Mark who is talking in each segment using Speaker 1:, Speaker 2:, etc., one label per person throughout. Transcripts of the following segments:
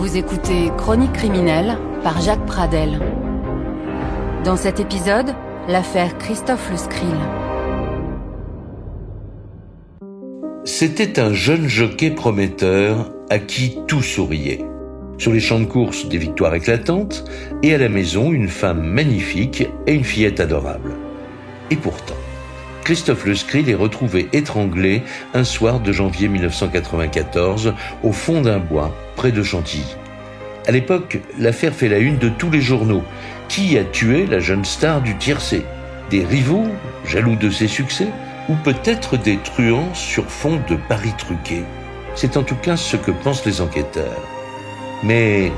Speaker 1: Vous écoutez Chronique criminelle par Jacques Pradel. Dans cet épisode, l'affaire Christophe Le Scrill.
Speaker 2: C'était un jeune jockey prometteur à qui tout souriait. Sur les champs de course, des victoires éclatantes, et à la maison, une femme magnifique et une fillette adorable. Et pourtant, Christophe Le Scrill est retrouvé étranglé un soir de janvier 1994 au fond d'un bois près de Chantilly. À l'époque, l'affaire fait la une de tous les journaux. Qui a tué la jeune star du tiercé ? Des rivaux, jaloux de ses succès ? Ou peut-être des truands sur fond de paris truqués ? C'est en tout cas ce que pensent les enquêteurs. Mais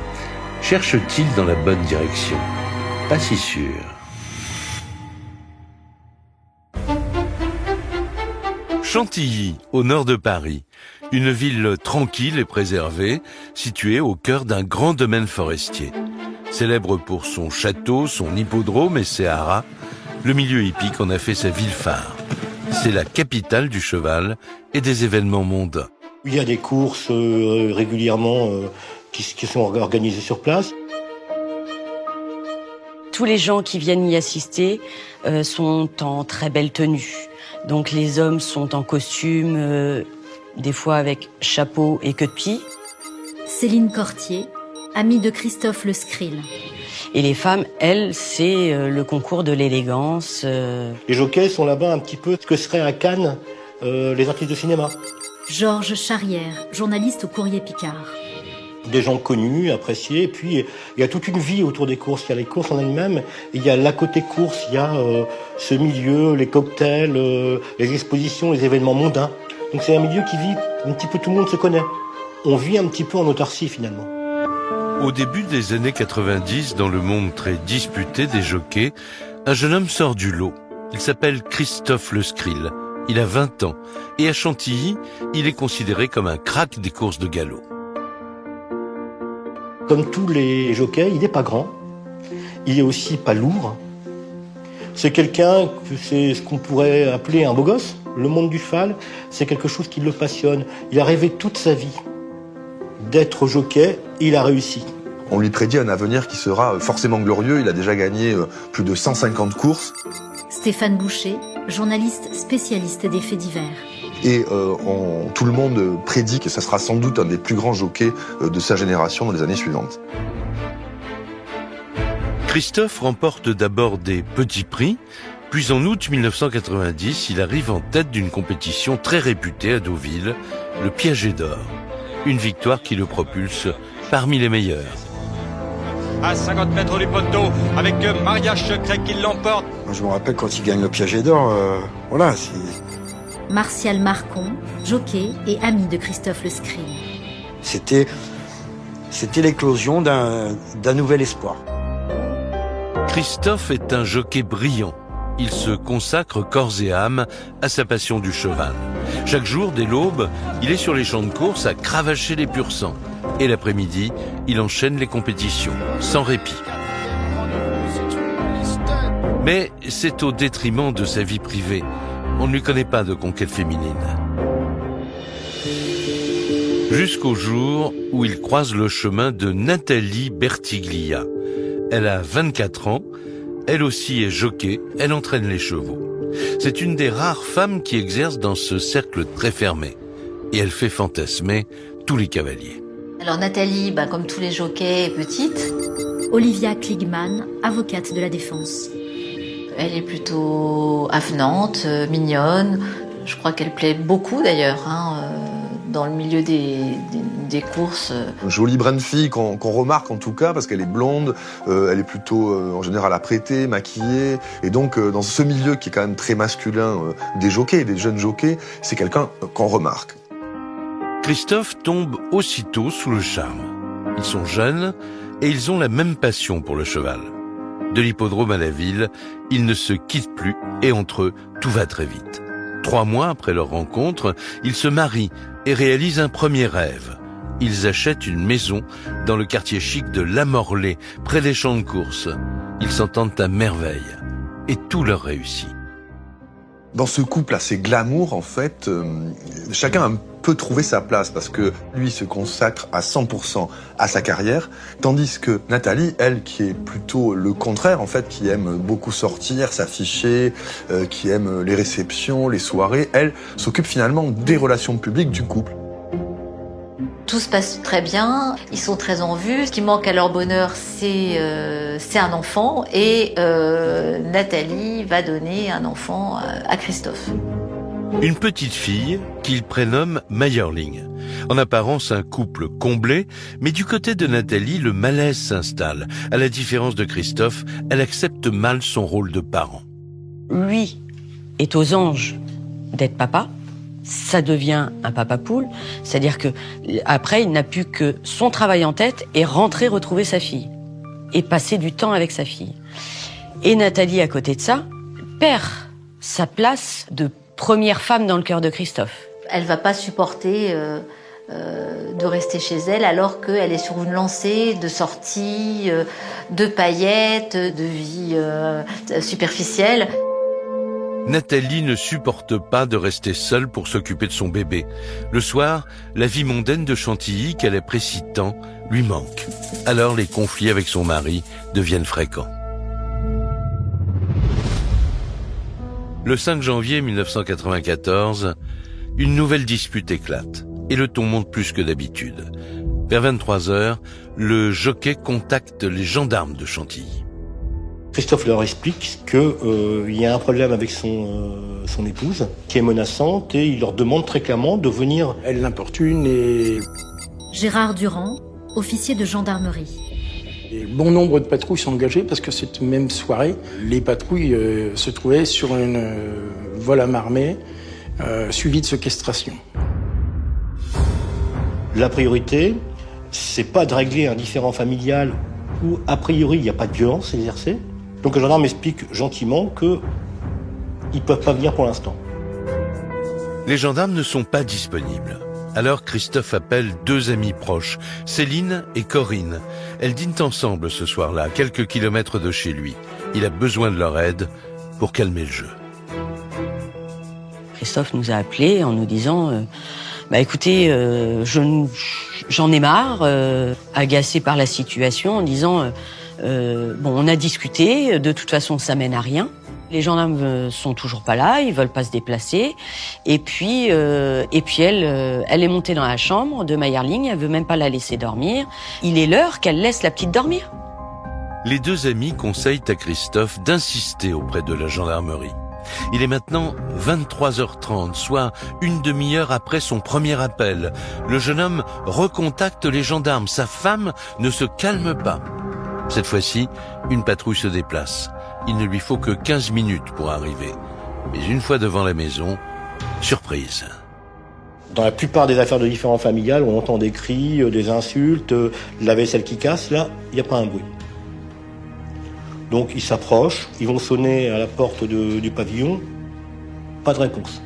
Speaker 2: cherche-t-il dans la bonne direction ? Pas si sûr. Chantilly, au nord de Paris, une ville tranquille et préservée, située au cœur d'un grand domaine forestier. Célèbre pour son château, son hippodrome et ses haras, le milieu hippique en a fait sa ville phare. C'est la capitale du cheval et des événements mondains.
Speaker 3: Il y a des courses régulièrement qui sont organisées sur place.
Speaker 4: Tous les gens qui viennent y assister sont en très belle tenue. Donc les hommes sont en costume, des fois avec chapeau et queue de pie.
Speaker 5: Céline Cortier, amie de Christophe Le Scrill.
Speaker 4: Et les femmes, elles, c'est le concours de l'élégance.
Speaker 3: Les jockeys sont là-bas un petit peu ce que serait à Cannes les artistes de cinéma.
Speaker 5: Georges Charrière, journaliste au Courrier Picard.
Speaker 3: Des gens connus, appréciés, et puis il y a toute une vie autour des courses. Il y a les courses en elles-mêmes, il y a l'à côté course, il y a ce milieu, les cocktails, les expositions, les événements mondains. Donc c'est un milieu qui vit, un petit peu tout le monde se connaît. On vit un petit peu en autarcie finalement.
Speaker 2: Au début des années 90, dans le monde très disputé des jockeys, un jeune homme sort du lot. Il s'appelle Christophe Le Scrill. Il a 20 ans. Et à Chantilly, il est considéré comme un crack des courses de galop.
Speaker 3: Comme tous les jockeys, il n'est pas grand. Il est aussi pas lourd. C'est quelqu'un, c'est ce qu'on pourrait appeler un beau gosse. Le monde du cheval, c'est quelque chose qui le passionne. Il a rêvé toute sa vie d'être jockey et il a réussi.
Speaker 6: On lui prédit un avenir qui sera forcément glorieux. Il a déjà gagné plus de 150 courses.
Speaker 5: Stéphane Boucher, journaliste spécialiste des faits divers.
Speaker 6: Et tout le monde prédit que ça sera sans doute un des plus grands jockeys de sa génération dans les années suivantes.
Speaker 2: Christophe remporte d'abord des petits prix, puis en août 1990, il arrive en tête d'une compétition très réputée à Deauville, le Piaget d'Or. Une victoire qui le propulse parmi les meilleurs.
Speaker 7: À 50 mètres du poteau, avec Mariage Secret qui l'emporte.
Speaker 8: Moi, je me rappelle quand il gagne le Piaget d'Or, voilà, c'est...
Speaker 5: Martial Marcon, jockey et ami de Christophe Le Scrill.
Speaker 8: C'était l'éclosion d'un nouvel espoir.
Speaker 2: Christophe est un jockey brillant. Il se consacre corps et âme à sa passion du cheval. Chaque jour, dès l'aube, il est sur les champs de course à cravacher les pur sang. Et l'après-midi, il enchaîne les compétitions, sans répit. Mais c'est au détriment de sa vie privée. On ne lui connaît pas de conquête féminine. Jusqu'au jour où il croise le chemin de Nathalie Bertiglia. Elle a 24 ans, elle aussi est jockey, elle entraîne les chevaux. C'est une des rares femmes qui exerce dans ce cercle très fermé. Et elle fait fantasmer tous les cavaliers.
Speaker 9: Alors Nathalie, comme tous les jockeys, est petite.
Speaker 5: Olivia Kligman, avocate de la défense.
Speaker 9: Elle est plutôt avenante, mignonne. Je crois qu'elle plaît beaucoup d'ailleurs, dans le milieu des courses.
Speaker 6: Jolie brune fille qu'on remarque en tout cas parce qu'elle est blonde, elle est plutôt en général apprêtée, maquillée. Et donc dans ce milieu qui est quand même très masculin des jockeys, des jeunes jockeys, c'est quelqu'un qu'on remarque.
Speaker 2: Christophe tombe aussitôt sous le charme. Ils sont jeunes et ils ont la même passion pour le cheval. De l'hippodrome à la ville, ils ne se quittent plus et entre eux, tout va très vite. 3 mois après leur rencontre, ils se marient et réalisent un premier rêve. Ils achètent une maison dans le quartier chic de Lamorlaye, près des champs de course. Ils s'entendent à merveille et tout leur réussit.
Speaker 6: Dans ce couple assez glamour, en fait, chacun a un peu trouvé sa place parce que lui se consacre à 100% à sa carrière, tandis que Nathalie, elle, qui est plutôt le contraire, en fait, qui aime beaucoup sortir, s'afficher, qui aime les réceptions, les soirées, elle s'occupe finalement des relations publiques du couple.
Speaker 9: Tout se passe très bien, ils sont très en vue. Ce qui manque à leur bonheur, c'est un enfant. Et Nathalie va donner un enfant à Christophe.
Speaker 2: Une petite fille qu'il prénomme Mayerling. En apparence, un couple comblé, mais du côté de Nathalie, le malaise s'installe. À la différence de Christophe, elle accepte mal son rôle de parent.
Speaker 4: Lui est aux anges d'être papa. Ça devient un papa poule, c'est-à-dire que après il n'a plus que son travail en tête et rentrer retrouver sa fille et passer du temps avec sa fille. Et Nathalie à côté de ça perd sa place de première femme dans le cœur de Christophe.
Speaker 9: Elle va pas supporter de rester chez elle alors qu'elle est sur une lancée de sorties, de paillettes, de vie superficielle.
Speaker 2: Nathalie ne supporte pas de rester seule pour s'occuper de son bébé. Le soir, la vie mondaine de Chantilly, qu'elle apprécie tant, lui manque. Alors les conflits avec son mari deviennent fréquents. Le 5 janvier 1994, une nouvelle dispute éclate et le ton monte plus que d'habitude. Vers 23h, le jockey contacte les gendarmes de Chantilly.
Speaker 3: Christophe leur explique qu'il y a un problème avec son épouse qui est menaçante et il leur demande très clairement de venir.
Speaker 10: Elle l'importune et...
Speaker 5: Gérard Durand, officier de gendarmerie.
Speaker 10: Et bon nombre de patrouilles sont engagées parce que cette même soirée, les patrouilles se trouvaient sur une vol à marmée suivie de séquestration. La priorité, c'est pas de régler un différend familial où a priori il n'y a pas de violence exercée. Donc le gendarme explique gentiment qu'ils ne peuvent pas venir pour l'instant.
Speaker 2: Les gendarmes ne sont pas disponibles. Alors Christophe appelle deux amies proches, Céline et Corinne. Elles dînent ensemble ce soir-là, à quelques kilomètres de chez lui. Il a besoin de leur aide pour calmer le jeu.
Speaker 4: Christophe nous a appelés en nous disant écoutez, j'en ai marre, agacé par la situation, en disant on a discuté, de toute façon ça mène à rien. Les gendarmes sont toujours pas là, ils veulent pas se déplacer. Et puis elle est montée dans la chambre de Mayerling, elle veut même pas la laisser dormir. Il est l'heure qu'elle laisse la petite dormir.
Speaker 2: Les deux amis conseillent à Christophe d'insister auprès de la gendarmerie. Il est maintenant 23h30, soit une demi-heure après son premier appel. Le jeune homme recontacte les gendarmes. Sa femme ne se calme pas. Cette fois-ci, une patrouille se déplace. Il ne lui faut que 15 minutes pour arriver. Mais une fois devant la maison, surprise.
Speaker 3: Dans la plupart des affaires de différends familiales, on entend des cris, des insultes, de la vaisselle qui casse. Là, il n'y a pas un bruit. Donc ils s'approchent, ils vont sonner à la porte du pavillon. Pas de réponse.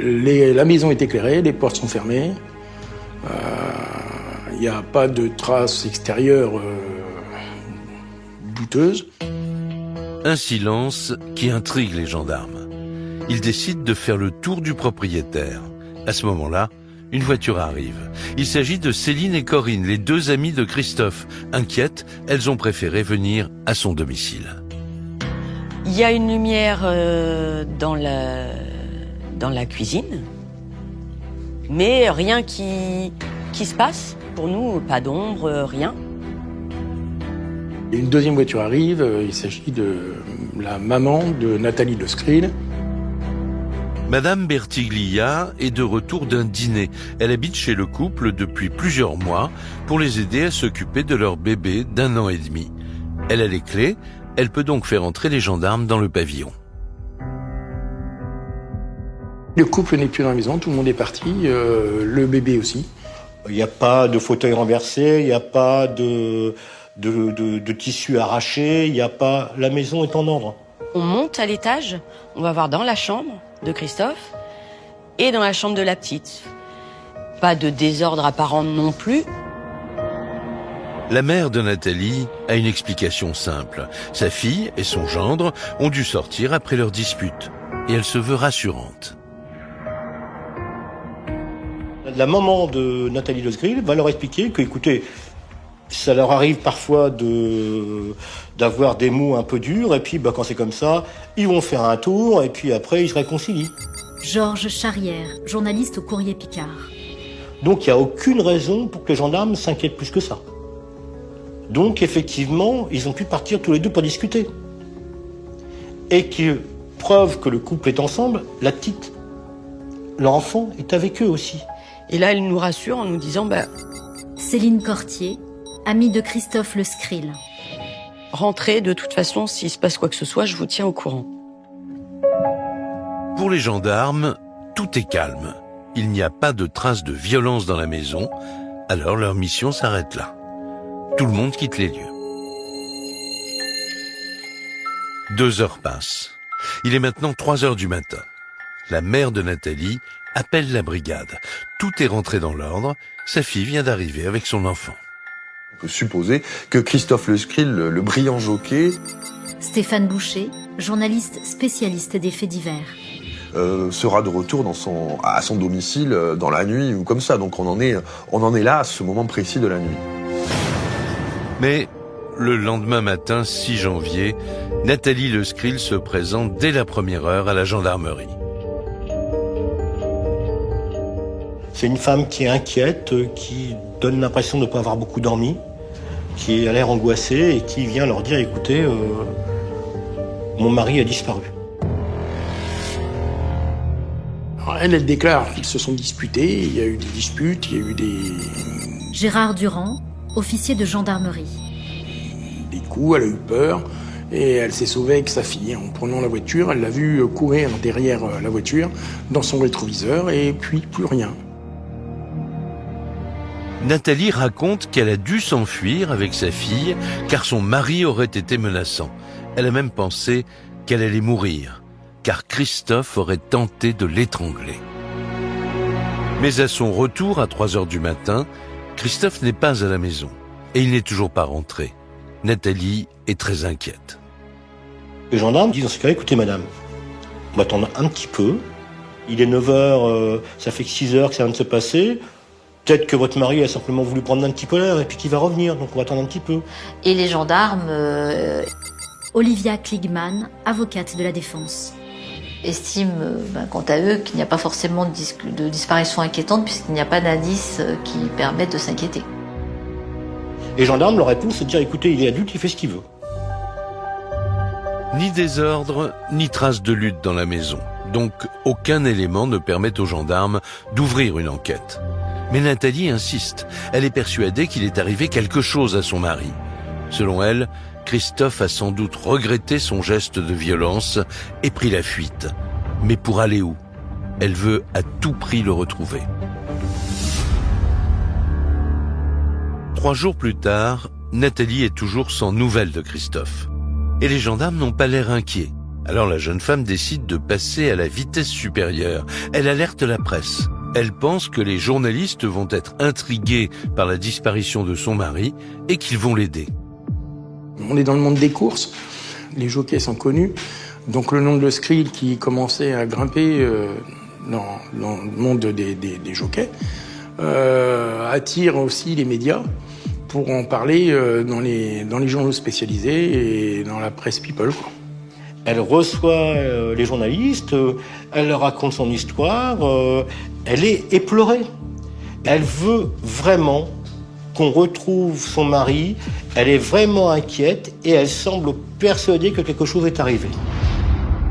Speaker 10: La maison est éclairée, les portes sont fermées. Il n'y a pas de traces extérieures douteuses.
Speaker 2: Un silence qui intrigue les gendarmes. Ils décident de faire le tour du propriétaire. À ce moment-là, une voiture arrive. Il s'agit de Céline et Corinne, les deux amies de Christophe. Inquiètes, elles ont préféré venir à son domicile.
Speaker 4: Il y a une lumière dans la cuisine, mais rien qui se passe. Pour nous, pas d'ombre, rien.
Speaker 10: Une deuxième voiture arrive, il s'agit de la maman de Nathalie de Screen.
Speaker 2: Madame Bertiglia est de retour d'un dîner. Elle habite chez le couple depuis plusieurs mois pour les aider à s'occuper de leur bébé d'1 an et demi. Elle a les clés, elle peut donc faire entrer les gendarmes dans le pavillon.
Speaker 10: Le couple n'est plus dans la maison, tout le monde est parti, le bébé aussi.
Speaker 3: Il n'y a pas de fauteuil renversé, il n'y a pas de tissu arraché, il n'y a pas... La maison est en ordre.
Speaker 4: On monte à l'étage, on va voir dans la chambre de Christophe et dans la chambre de la petite. Pas de désordre apparent non plus.
Speaker 2: La mère de Nathalie a une explication simple. Sa fille et son gendre ont dû sortir après leur dispute. et elle se veut rassurante.
Speaker 3: La maman de Nathalie Lesgrill va leur expliquer que, écoutez, ça leur arrive parfois d'avoir des mots un peu durs, et puis quand c'est comme ça, ils vont faire un tour, et puis après ils se réconcilient.
Speaker 5: Georges Charrière, journaliste au Courrier Picard.
Speaker 3: Donc il n'y a aucune raison pour que les gendarmes s'inquiètent plus que ça. Donc effectivement, ils ont pu partir tous les deux pour discuter. Et que, preuve que le couple est ensemble, la petite, leur enfant, est avec eux aussi.
Speaker 4: Et là, elle nous rassure en nous disant,
Speaker 5: Céline Cortier, amie de Christophe Lesgrill.
Speaker 4: rentrez, de toute façon, s'il se passe quoi que ce soit, je vous tiens au courant.
Speaker 2: Pour les gendarmes, tout est calme. Il n'y a pas de traces de violence dans la maison, alors leur mission s'arrête là. Tout le monde quitte les lieux. 2 heures passent. Il est maintenant 3 heures du matin. La mère de Nathalie appelle la brigade. Tout est rentré dans l'ordre. Sa fille vient d'arriver avec son enfant.
Speaker 6: On peut supposer que Christophe Lesgrill, le brillant jockey,
Speaker 5: Stéphane Boucher, journaliste spécialiste des faits divers.
Speaker 6: Sera de retour à son domicile dans la nuit ou comme ça. Donc on en est là à ce moment précis de la nuit.
Speaker 2: Mais le lendemain matin, 6 janvier, Nathalie Lesgrill se présente dès la première heure à la gendarmerie.
Speaker 3: C'est une femme qui est inquiète, qui donne l'impression de ne pas avoir beaucoup dormi, qui a l'air angoissée et qui vient leur dire, écoutez, mon mari a disparu.
Speaker 11: Alors elle déclare qu'ils se sont disputés, il y a eu des disputes, il y a eu
Speaker 5: Gérard Durand, officier de gendarmerie.
Speaker 11: des coups, elle a eu peur et elle s'est sauvée avec sa fille. En prenant la voiture, elle l'a vue courir derrière la voiture, dans son rétroviseur, et puis plus rien.
Speaker 2: Nathalie raconte qu'elle a dû s'enfuir avec sa fille car son mari aurait été menaçant. Elle a même pensé qu'elle allait mourir car Christophe aurait tenté de l'étrangler. Mais à son retour à 3 heures du matin, Christophe n'est pas à la maison et il n'est toujours pas rentré. Nathalie est très inquiète.
Speaker 3: Les gendarmes disent dans ce cas, écoutez madame, on va attendre un petit peu. Il est 9h, ça fait que 6 heures que ça vient de se passer. Peut-être que votre mari a simplement voulu prendre un petit peu l'air et puis qu'il va revenir, donc on va attendre un petit peu.
Speaker 9: Et les gendarmes
Speaker 5: Olivia Kligman, avocate de la défense.
Speaker 9: estiment, quant à eux, qu'il n'y a pas forcément de disparition inquiétante puisqu'il n'y a pas d'indices qui permettent de s'inquiéter.
Speaker 3: Les gendarmes, leur réponse, c'est de dire, écoutez, il est adulte, il fait ce qu'il veut.
Speaker 2: Ni désordre, ni trace de lutte dans la maison. Donc, aucun élément ne permet aux gendarmes d'ouvrir une enquête. Mais Nathalie insiste. Elle est persuadée qu'il est arrivé quelque chose à son mari. Selon elle, Christophe a sans doute regretté son geste de violence et pris la fuite. Mais pour aller où? Elle veut à tout prix le retrouver. 3 jours plus tard, Nathalie est toujours sans nouvelles de Christophe. Et les gendarmes n'ont pas l'air inquiets. Alors la jeune femme décide de passer à la vitesse supérieure. Elle alerte la presse. Elle pense que les journalistes vont être intrigués par la disparition de son mari et qu'ils vont l'aider.
Speaker 11: On est dans le monde des courses, les jockeys sont connus, donc le nom de Lesgrill qui commençait à grimper dans le monde des jockeys attire aussi les médias pour en parler dans les journaux spécialisés et dans la presse people, quoi.
Speaker 3: Elle reçoit les journalistes, elle leur raconte son histoire, elle est éplorée. Elle veut vraiment qu'on retrouve son mari, elle est vraiment inquiète et elle semble persuadée que quelque chose est arrivé.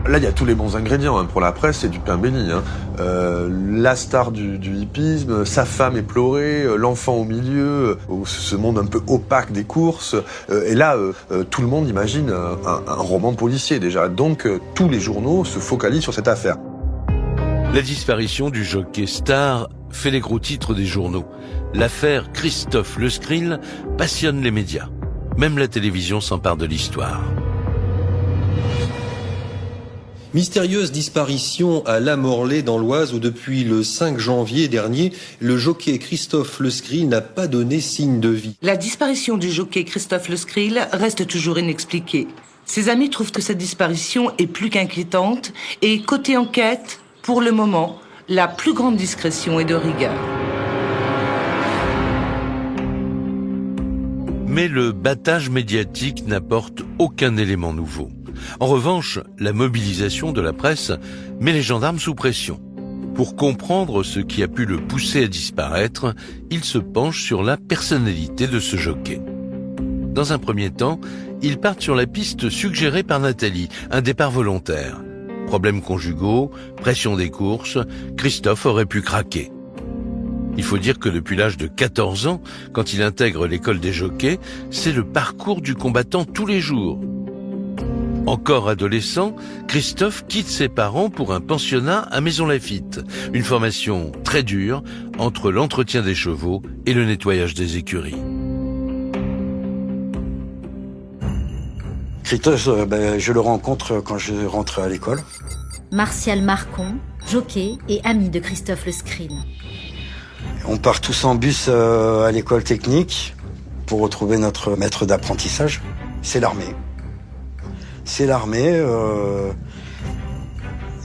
Speaker 6: Là, il y a tous les bons ingrédients. Pour la presse, c'est du pain béni. La star du hippisme, sa femme éplorée, l'enfant au milieu, ce monde un peu opaque des courses. Et là, tout le monde imagine un roman policier déjà. Donc, tous les journaux se focalisent sur cette affaire.
Speaker 2: La disparition du jockey star fait les gros titres des journaux. L'affaire Christophe Lesgrill passionne les médias. Même la télévision s'empare de l'histoire.
Speaker 12: Mystérieuse disparition à La Morlaix dans l'Oise où depuis le 5 janvier dernier, le jockey Christophe Lesgrill n'a pas donné signe de vie.
Speaker 13: La disparition du jockey Christophe Lesgrill reste toujours inexpliquée. Ses amis trouvent que cette disparition est plus qu'inquiétante et côté enquête, pour le moment, la plus grande discrétion et de rigueur.
Speaker 2: Mais le battage médiatique n'apporte aucun élément nouveau. En revanche, la mobilisation de la presse met les gendarmes sous pression. Pour comprendre ce qui a pu le pousser à disparaître, ils se penchent sur la personnalité de ce jockey. Dans un premier temps, ils partent sur la piste suggérée par Nathalie, un départ volontaire. Problèmes conjugaux, pression des courses, Christophe aurait pu craquer. Il faut dire que depuis l'âge de 14 ans, quand il intègre l'école des jockeys, c'est le parcours du combattant tous les jours. Encore adolescent, Christophe quitte ses parents pour un pensionnat à Maisons-Laffitte, une formation très dure entre l'entretien des chevaux et le nettoyage des écuries.
Speaker 8: Christophe, je le rencontre quand je rentre à l'école.
Speaker 5: Martial Marcon, jockey et ami de Christophe Le Screen.
Speaker 8: On part tous en bus à l'école technique pour retrouver notre maître d'apprentissage. C'est l'armée. C'est l'armée.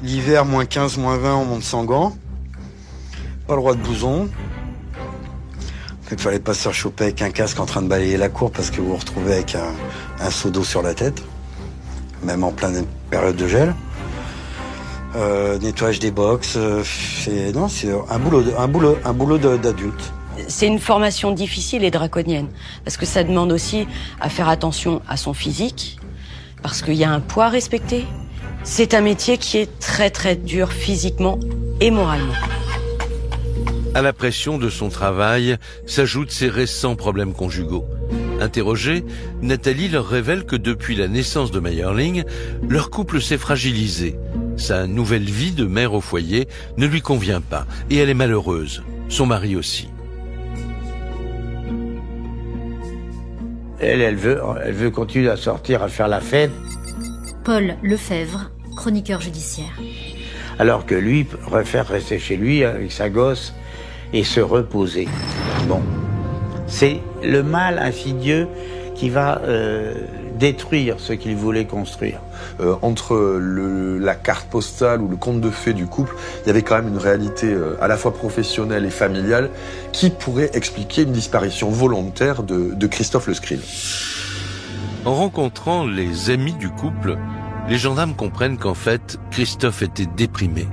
Speaker 8: L'hiver, moins 15, moins 20, on monte sans gants. Pas le droit de blouson. Il fallait pas se faire choper avec un casque en train de balayer la cour parce que vous vous retrouvez avec un seau d'eau sur la tête. Même en pleine période de gel. Nettoyage des box, c'est un boulot d'adulte.
Speaker 4: C'est une formation difficile et draconienne, parce que ça demande aussi à faire attention à son physique, parce qu'il y a un poids à respecter. C'est un métier qui est très très dur physiquement et moralement.
Speaker 2: À la pression de son travail s'ajoutent ses récents problèmes conjugaux. Interrogée, Nathalie leur révèle que depuis la naissance de Mayerling, leur couple s'est fragilisé. Sa nouvelle vie de mère au foyer ne lui convient pas et elle est malheureuse. Son mari aussi.
Speaker 14: Elle veut continuer à sortir, à faire la fête.
Speaker 5: Paul Lefebvre, chroniqueur judiciaire.
Speaker 14: Alors que lui préfère rester chez lui avec sa gosse et se reposer. Bon, c'est le mal insidieux qui va détruire ce qu'il voulait construire.
Speaker 6: Entre la carte postale ou le conte de fées du couple, il y avait quand même une réalité à la fois professionnelle et familiale qui pourrait expliquer une disparition volontaire de Christophe Le Screen.
Speaker 2: En rencontrant les amis du couple, les gendarmes comprennent qu'en fait, Christophe était déprimé.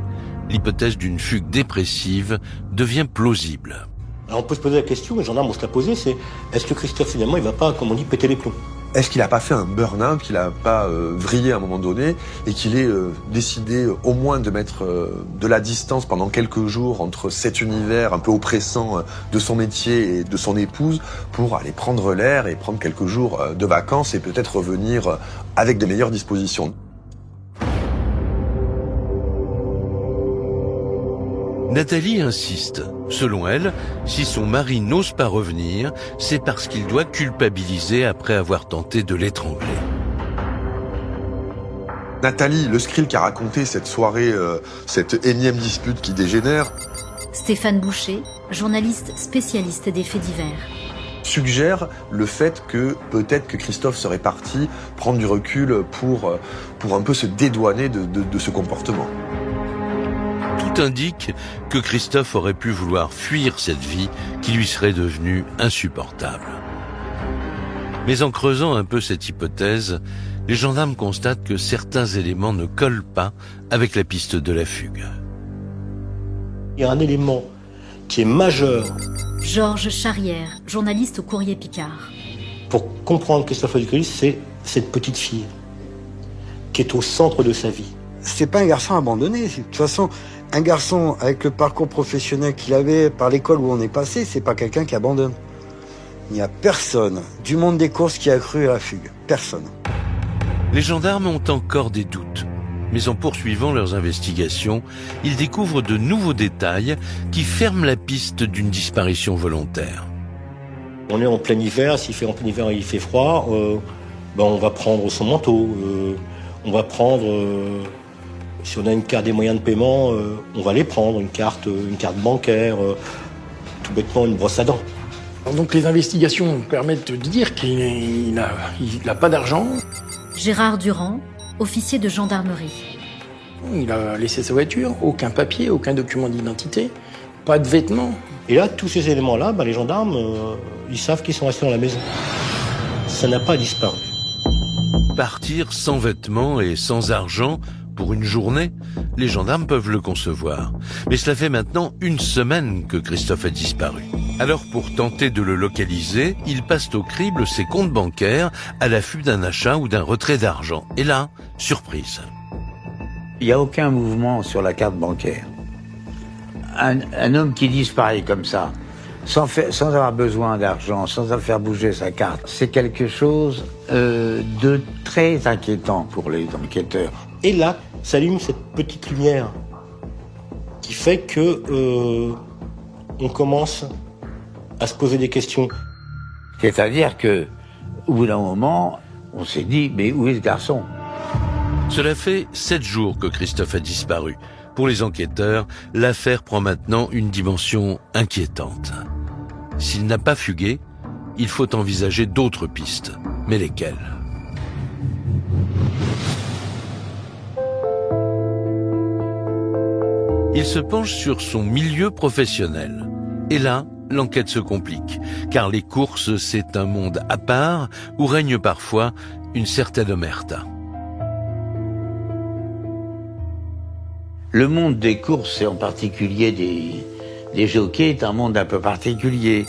Speaker 2: L'hypothèse d'une fugue dépressive devient plausible.
Speaker 3: Alors on peut se poser la question, les gendarmes vont se la poser, c'est est-ce que Christophe finalement il va pas, comme on dit, péter les plombs?
Speaker 6: Est-ce qu'il n'a pas fait un burn-out, qu'il n'a pas vrillé à un moment donné et qu'il ait décidé au moins de mettre de la distance pendant quelques jours entre cet univers un peu oppressant de son métier et de son épouse pour aller prendre l'air et prendre quelques jours de vacances et peut-être revenir avec de meilleures dispositions?
Speaker 2: Nathalie insiste. Selon elle, si son mari n'ose pas revenir, c'est parce qu'il doit culpabiliser après avoir tenté de l'étrangler.
Speaker 6: Nathalie Le Screen qui a raconté cette soirée, cette énième dispute qui dégénère.
Speaker 5: Stéphane Boucher, journaliste spécialiste des faits divers.
Speaker 6: Suggère le fait que peut-être que Christophe serait parti prendre du recul pour un peu se dédouaner de ce comportement.
Speaker 2: Tout indique que Christophe aurait pu vouloir fuir cette vie qui lui serait devenue insupportable. Mais en creusant un peu cette hypothèse, les gendarmes constatent que certains éléments ne collent pas avec la piste de la fugue.
Speaker 3: Il y a un élément qui est majeur.
Speaker 5: Georges Charrière, journaliste au Courrier Picard.
Speaker 3: Pour comprendre Christophe Le Screen, c'est cette petite fille qui est au centre de sa vie.
Speaker 8: C'est pas un garçon abandonné. De toute façon, un garçon avec le parcours professionnel qu'il avait par l'école où on est passé, c'est pas quelqu'un qui abandonne. Il n'y a personne du monde des courses qui a cru à la fugue. Personne.
Speaker 2: Les gendarmes ont encore des doutes. Mais en poursuivant leurs investigations, ils découvrent de nouveaux détails qui ferment la piste d'une disparition volontaire.
Speaker 3: On est en plein hiver, s'il fait en plein hiver il fait froid, on va prendre son manteau, on va prendre, si on a une carte des moyens de paiement, on va les prendre, une carte bancaire, tout bêtement une brosse à dents.
Speaker 11: Donc les investigations permettent de dire qu'il n'a pas d'argent.
Speaker 5: Gérard Durand, officier de gendarmerie.
Speaker 11: Il a laissé sa voiture, aucun papier, aucun document d'identité, pas de vêtements.
Speaker 3: Et là, tous ces éléments-là, les gendarmes, ils savent qu'ils sont restés dans la maison. Ça n'a pas disparu.
Speaker 2: Partir sans vêtements et sans argent pour une journée, les gendarmes peuvent le concevoir. Mais cela fait maintenant 1 semaine que Christophe a disparu. Alors pour tenter de le localiser, ils passent au crible ses comptes bancaires à l'affût d'un achat ou d'un retrait d'argent. Et là, surprise.
Speaker 14: Il n'y a aucun mouvement sur la carte bancaire. Un homme qui disparaît comme ça, sans avoir besoin d'argent, sans faire bouger sa carte, c'est quelque chose de très inquiétant pour les enquêteurs.
Speaker 3: Et là, s'allume cette petite lumière qui fait que on commence à se poser des questions.
Speaker 14: C'est-à-dire que, au bout d'un moment, on s'est dit, mais où est ce garçon ?
Speaker 2: Cela fait 7 jours que Christophe a disparu. Pour les enquêteurs, l'affaire prend maintenant une dimension inquiétante. S'il n'a pas fugué, il faut envisager d'autres pistes. Mais lesquelles ? Il se penche sur son milieu professionnel. Et là, l'enquête se complique, car les courses, c'est un monde à part où règne parfois une certaine omerta.
Speaker 14: Le monde des courses, et en particulier des jockeys, est un monde un peu particulier.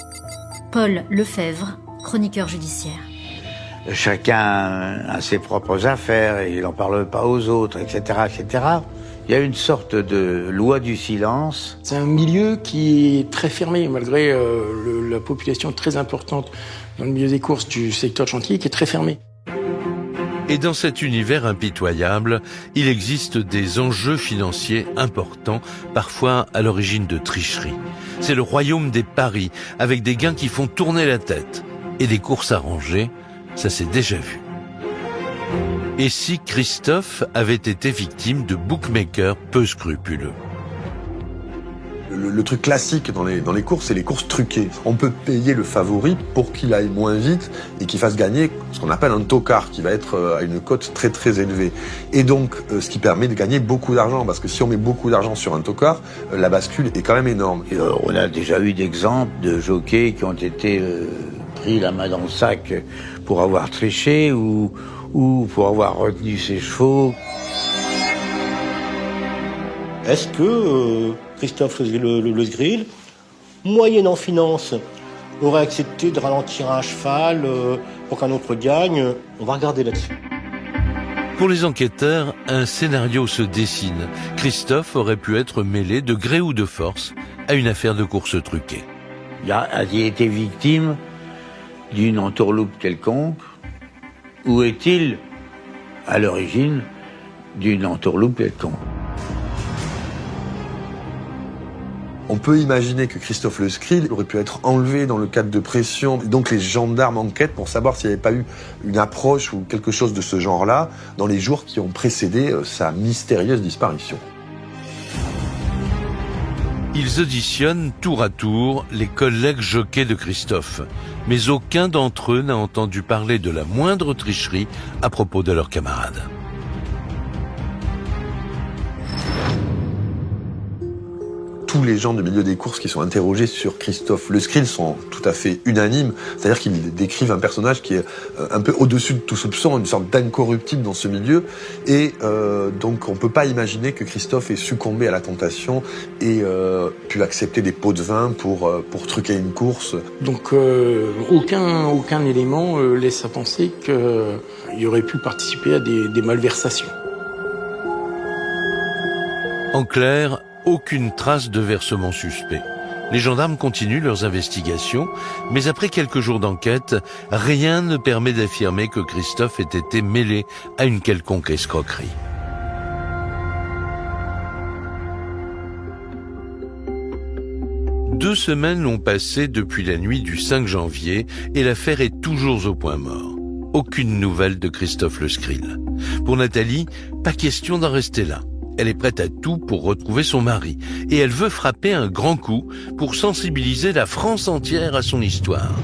Speaker 5: Paul Lefebvre, chroniqueur judiciaire.
Speaker 14: Chacun a ses propres affaires et il n'en parle pas aux autres, etc., etc. Il y a une sorte de loi du silence.
Speaker 11: C'est un milieu qui est très fermé, malgré la population très importante dans le milieu des courses du secteur de Chantilly, qui est très fermé.
Speaker 2: Et dans cet univers impitoyable, il existe des enjeux financiers importants, parfois à l'origine de tricheries. C'est le royaume des paris, avec des gains qui font tourner la tête. Et des courses arrangées, ça s'est déjà vu. Et si Christophe avait été victime de bookmakers peu scrupuleux ?
Speaker 6: Le truc classique dans les courses, c'est les courses truquées. On peut payer le favori pour qu'il aille moins vite et qu'il fasse gagner ce qu'on appelle un tocard, qui va être à une cote très très élevée. Et donc, ce qui permet de gagner beaucoup d'argent, parce que si on met beaucoup d'argent sur un tocard, la bascule est quand même énorme.
Speaker 14: Et on a déjà eu d'exemples de jockeys qui ont été pris la main dans le sac pour avoir triché ou pour avoir retenu ses chevaux.
Speaker 3: Est-ce que Christophe Le Sgril, moyennant finance, aurait accepté de ralentir un cheval pour qu'un autre gagne? On va regarder là-dessus.
Speaker 2: Pour les enquêteurs, un scénario se dessine. Christophe aurait pu être mêlé de gré ou de force à une affaire de course truquée.
Speaker 14: A-t-il été victime d'une entourloupe quelconque? Ou est-il à l'origine d'une entourloupe quelconque?
Speaker 6: On peut imaginer que Christophe Le Sgril aurait pu être enlevé dans le cadre de pression. Donc les gendarmes enquêtent pour savoir s'il n'y avait pas eu une approche ou quelque chose de ce genre-là dans les jours qui ont précédé sa mystérieuse disparition.
Speaker 2: Ils auditionnent tour à tour les collègues jockeys de Christophe, mais aucun d'entre eux n'a entendu parler de la moindre tricherie à propos de leurs camarades.
Speaker 6: Tous les gens du milieu des courses qui sont interrogés sur Christophe Le Sgril sont tout à fait unanimes. C'est-à-dire qu'ils décrivent un personnage qui est un peu au-dessus de tout soupçon, une sorte d'incorruptible dans ce milieu. Et donc on ne peut pas imaginer que Christophe ait succombé à la tentation et pu accepter des pots de vin pour truquer une course.
Speaker 11: Donc aucun élément laisse à penser qu'il aurait pu participer à des malversations.
Speaker 2: En clair, aucune trace de versement suspect. Les gendarmes continuent leurs investigations, mais après quelques jours d'enquête, rien ne permet d'affirmer que Christophe ait été mêlé à une quelconque escroquerie. Deux semaines ont passé depuis la nuit du 5 janvier et l'affaire est toujours au point mort. Aucune nouvelle de Christophe Le Sgril. Pour Nathalie, pas question d'en rester là. Elle est prête à tout pour retrouver son mari. Et elle veut frapper un grand coup pour sensibiliser la France entière à son histoire.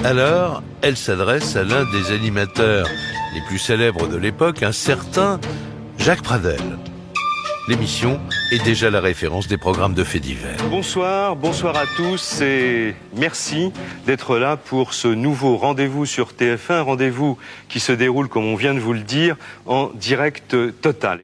Speaker 2: Alors, elle s'adresse à l'un des animateurs les plus célèbres de l'époque, un certain Jacques Pradel. L'émission est déjà la référence des programmes de faits divers.
Speaker 15: Bonsoir à tous et merci d'être là pour ce nouveau rendez-vous sur TF1, rendez-vous qui se déroule, comme on vient de vous le dire, en direct total.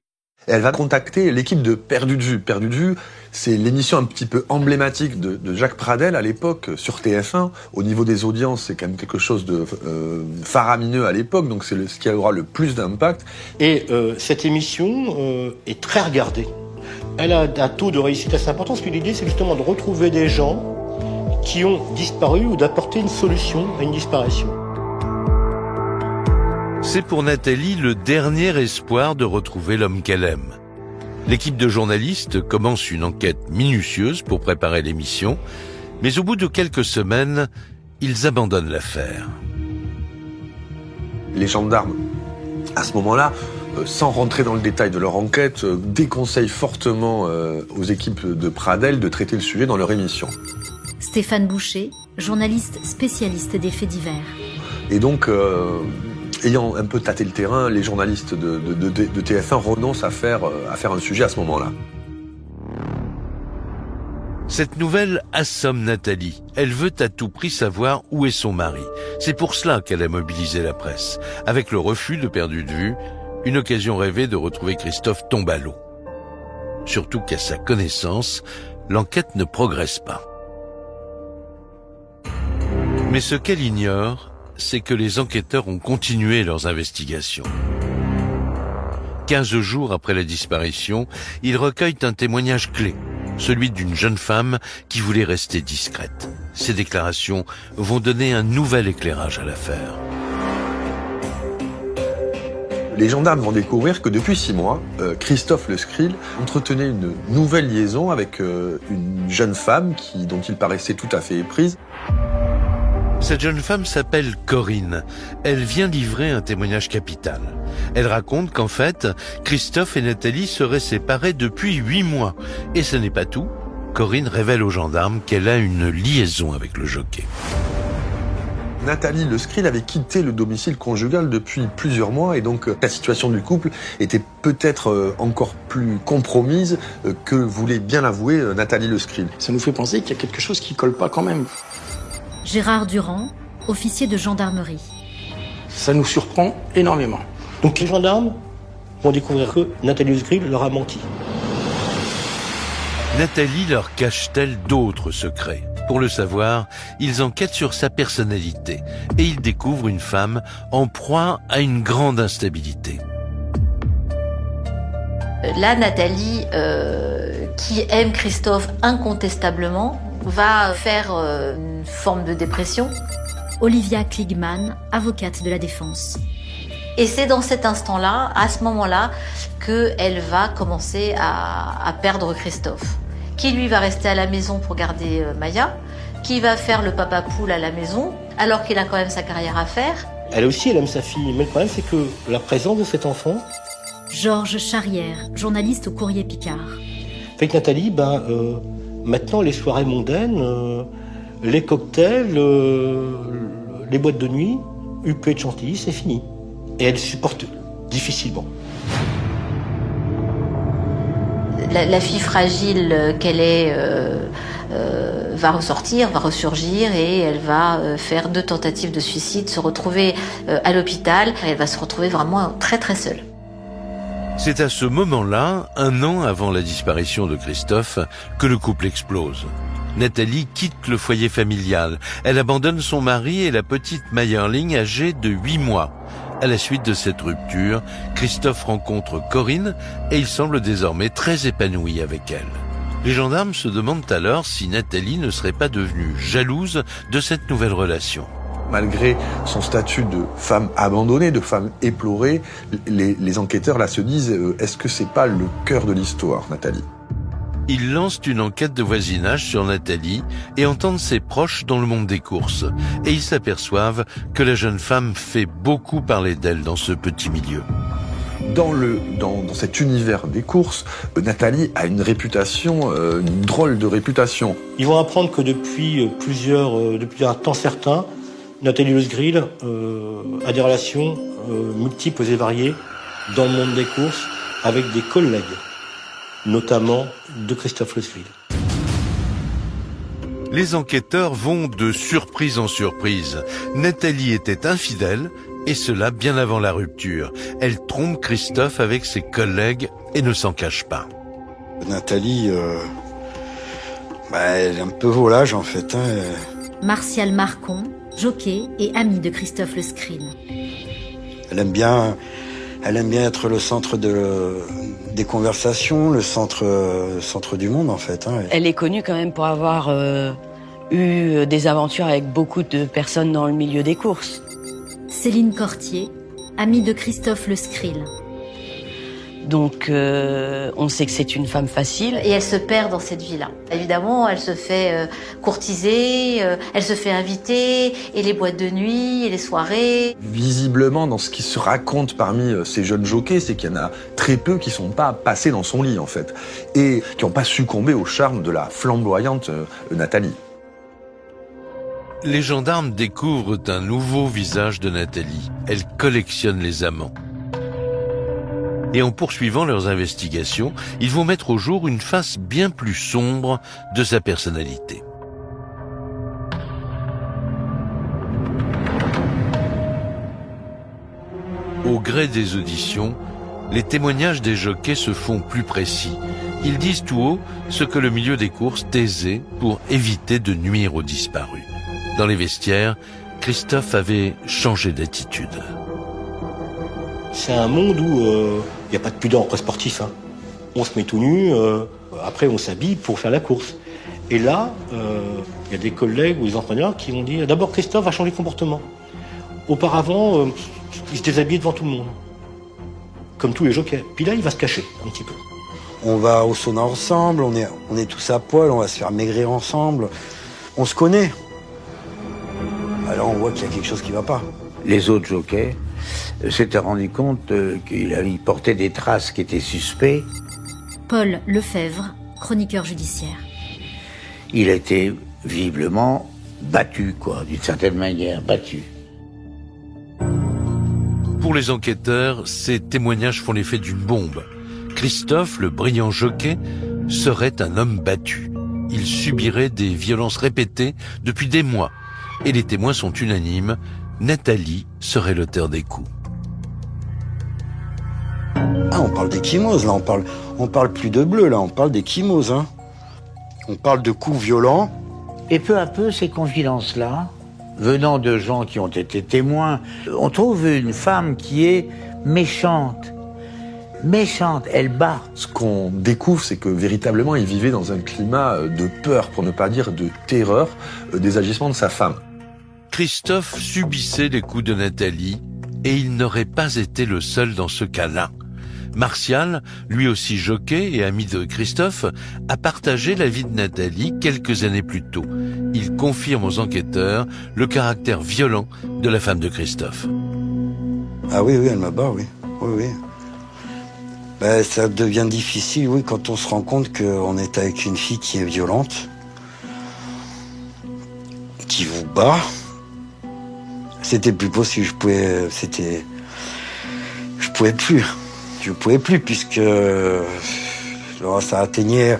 Speaker 6: Elle va contacter l'équipe de Perdu de vue. Perdu de vue, c'est l'émission un petit peu emblématique de Jacques Pradel à l'époque sur TF1. Au niveau des audiences, c'est quand même quelque chose de faramineux à l'époque, donc c'est ce qui aura le plus d'impact.
Speaker 3: Et cette émission est très regardée. Elle a un taux de réussite assez important, parce que l'idée, c'est justement de retrouver des gens qui ont disparu ou d'apporter une solution à une disparition.
Speaker 2: C'est pour Nathalie le dernier espoir de retrouver l'homme qu'elle aime. L'équipe de journalistes commence une enquête minutieuse pour préparer l'émission, mais au bout de quelques semaines, ils abandonnent l'affaire.
Speaker 6: Les gendarmes, à ce moment-là, sans rentrer dans le détail de leur enquête, déconseillent fortement aux équipes de Pradel de traiter le sujet dans leur émission.
Speaker 5: Stéphane Boucher, journaliste spécialiste des faits divers.
Speaker 6: Et donc, ayant un peu tâté le terrain, les journalistes de TF1 renoncent à faire un sujet à ce moment-là.
Speaker 2: Cette nouvelle assomme Nathalie. Elle veut à tout prix savoir où est son mari. C'est pour cela qu'elle a mobilisé la presse. Avec le refus de Perdu de vue, une occasion rêvée de retrouver Christophe tombe à l'eau. Surtout qu'à sa connaissance, l'enquête ne progresse pas. Mais ce qu'elle ignore, c'est que les enquêteurs ont continué leurs investigations. 15 jours après la disparition, ils recueillent un témoignage clé, celui d'une jeune femme qui voulait rester discrète. Ces déclarations vont donner un nouvel éclairage à l'affaire.
Speaker 6: Les gendarmes vont découvrir que depuis 6 mois, Christophe Le Scril entretenait une nouvelle liaison avec une jeune femme dont il paraissait tout à fait éprise.
Speaker 2: Cette jeune femme s'appelle Corinne. Elle vient livrer un témoignage capital. Elle raconte qu'en fait, Christophe et Nathalie seraient séparés depuis 8 mois. Et ce n'est pas tout. Corinne révèle aux gendarmes qu'elle a une liaison avec le jockey.
Speaker 6: Nathalie Le Scril avait quitté le domicile conjugal depuis plusieurs mois et donc la situation du couple était peut-être encore plus compromise que voulait bien l'avouer Nathalie Le Scril.
Speaker 11: Ça nous fait penser qu'il y a quelque chose qui colle pas quand même.
Speaker 5: Gérard Durand, officier de gendarmerie.
Speaker 11: Ça nous surprend énormément.
Speaker 3: Donc les gendarmes vont découvrir que Nathalie Le Scril leur a menti.
Speaker 2: Nathalie leur cache-t-elle d'autres secrets ? Pour le savoir, ils enquêtent sur sa personnalité et ils découvrent une femme en proie à une grande instabilité.
Speaker 9: Là, Nathalie, qui aime Christophe incontestablement, va faire une forme de dépression.
Speaker 5: Olivia Kligman, avocate de la défense.
Speaker 9: Et c'est dans cet instant-là, à ce moment-là, qu'elle va commencer à perdre Christophe. Qui lui va rester à la maison pour garder Maya, qui va faire le papa poule à la maison, alors qu'il a quand même sa carrière à faire.
Speaker 3: Elle aussi, elle aime sa fille, mais le problème c'est que la présence de cet enfant...
Speaker 5: Georges Charrière, journaliste au Courrier Picard.
Speaker 3: Fait que Nathalie, maintenant les soirées mondaines, les cocktails, les boîtes de nuit, UP de Chantilly, c'est fini. Et elle supporte difficilement.
Speaker 9: La fille fragile qu'elle est va ressurgir et elle va faire 2 tentatives de suicide, se retrouver à l'hôpital et elle va se retrouver vraiment très très seule.
Speaker 2: C'est à ce moment-là, 1 an avant la disparition de Christophe, que le couple explose. Nathalie quitte le foyer familial. Elle abandonne son mari et la petite Mayerling âgée de 8 mois. À la suite de cette rupture, Christophe rencontre Corinne et il semble désormais très épanoui avec elle. Les gendarmes se demandent alors si Nathalie ne serait pas devenue jalouse de cette nouvelle relation.
Speaker 6: Malgré son statut de femme abandonnée, de femme éplorée, les enquêteurs là se disent est-ce que c'est pas le cœur de l'histoire, Nathalie ?
Speaker 2: Ils lancent une enquête de voisinage sur Nathalie et entendent ses proches dans le monde des courses. Et ils s'aperçoivent que la jeune femme fait beaucoup parler d'elle dans ce petit milieu.
Speaker 6: Dans cet univers des courses, Nathalie a une réputation, une drôle de réputation.
Speaker 3: Ils vont apprendre que depuis un temps certain, Nathalie Lesgrill a des relations multiples et variées dans le monde des courses avec des collègues, notamment de Christophe Lesgrill.
Speaker 2: Les enquêteurs vont de surprise en surprise. Nathalie était infidèle, et cela bien avant la rupture. Elle trompe Christophe avec ses collègues et ne s'en cache pas.
Speaker 8: Nathalie, elle est un peu volage en fait.
Speaker 5: Martial Marcon, jockey et ami de Christophe Lesgrill.
Speaker 8: Elle aime bien être le centre des conversations, le centre du monde en fait.
Speaker 4: Elle est connue quand même pour avoir eu des aventures avec beaucoup de personnes dans le milieu des courses.
Speaker 5: Céline Cortier, amie de Christophe Lesgrill.
Speaker 4: Donc on sait que c'est une femme facile.
Speaker 9: Et elle se perd dans cette vie-là. Évidemment, elle se fait courtiser, elle se fait inviter, et les boîtes de nuit, et les soirées.
Speaker 6: Visiblement, dans ce qui se raconte parmi ces jeunes jockeys, c'est qu'il y en a très peu qui sont pas passés dans son lit, en fait, et qui n'ont pas succombé au charme de la flamboyante Nathalie.
Speaker 2: Les gendarmes découvrent un nouveau visage de Nathalie. Elle collectionne les amants. Et en poursuivant leurs investigations, ils vont mettre au jour une face bien plus sombre de sa personnalité. Au gré des auditions, les témoignages des jockeys se font plus précis. Ils disent tout haut ce que le milieu des courses taisait pour éviter de nuire aux disparus. Dans les vestiaires, Christophe avait changé d'attitude.
Speaker 3: C'est un monde où il n'y a pas de pudeur entre sportifs. On se met tout nu, après on s'habille pour faire la course. Et là, il y a des collègues ou des entraîneurs qui vont dire d'abord Christophe a changé de comportement. Auparavant, il se déshabillait devant tout le monde, comme tous les jockeys. Puis là, il va se cacher un petit peu.
Speaker 8: On va au sauna ensemble, on est tous à poil, on va se faire maigrir ensemble. On se connaît. Alors on voit qu'il y a quelque chose qui ne va pas.
Speaker 14: Les autres jockeys s'étaient rendus compte qu'il portait des traces qui étaient suspectes.
Speaker 5: Paul Lefebvre, chroniqueur judiciaire.
Speaker 14: Il a été visiblement battu, d'une certaine manière, battu.
Speaker 2: Pour les enquêteurs, ces témoignages font l'effet d'une bombe. Christophe, le brillant jockey, serait un homme battu. Il subirait des violences répétées depuis des mois. Et les témoins sont unanimes, Nathalie serait l'auteur des coups.
Speaker 8: Ah, on parle d'échymose, là, on parle plus de bleu, là, on parle d'échymose, hein. On parle de coups violents.
Speaker 14: Et peu à peu, ces confidences-là, venant de gens qui ont été témoins, on trouve une femme qui est méchante. Méchante, elle bat.
Speaker 6: Ce qu'on découvre, c'est que véritablement, il vivait dans un climat de peur, pour ne pas dire de terreur, des agissements de sa femme.
Speaker 2: Christophe subissait les coups de Nathalie et il n'aurait pas été le seul dans ce cas-là. Martial, lui aussi jockey et ami de Christophe, a partagé la vie de Nathalie quelques années plus tôt. Il confirme aux enquêteurs le caractère violent de la femme de Christophe.
Speaker 8: Ah oui, elle m'abat, oui. Oui. Ça devient difficile, oui, quand on se rend compte qu'on est avec une fille qui est violente, qui vous bat. C'était plus possible, je pouvais plus puisque ça atteignait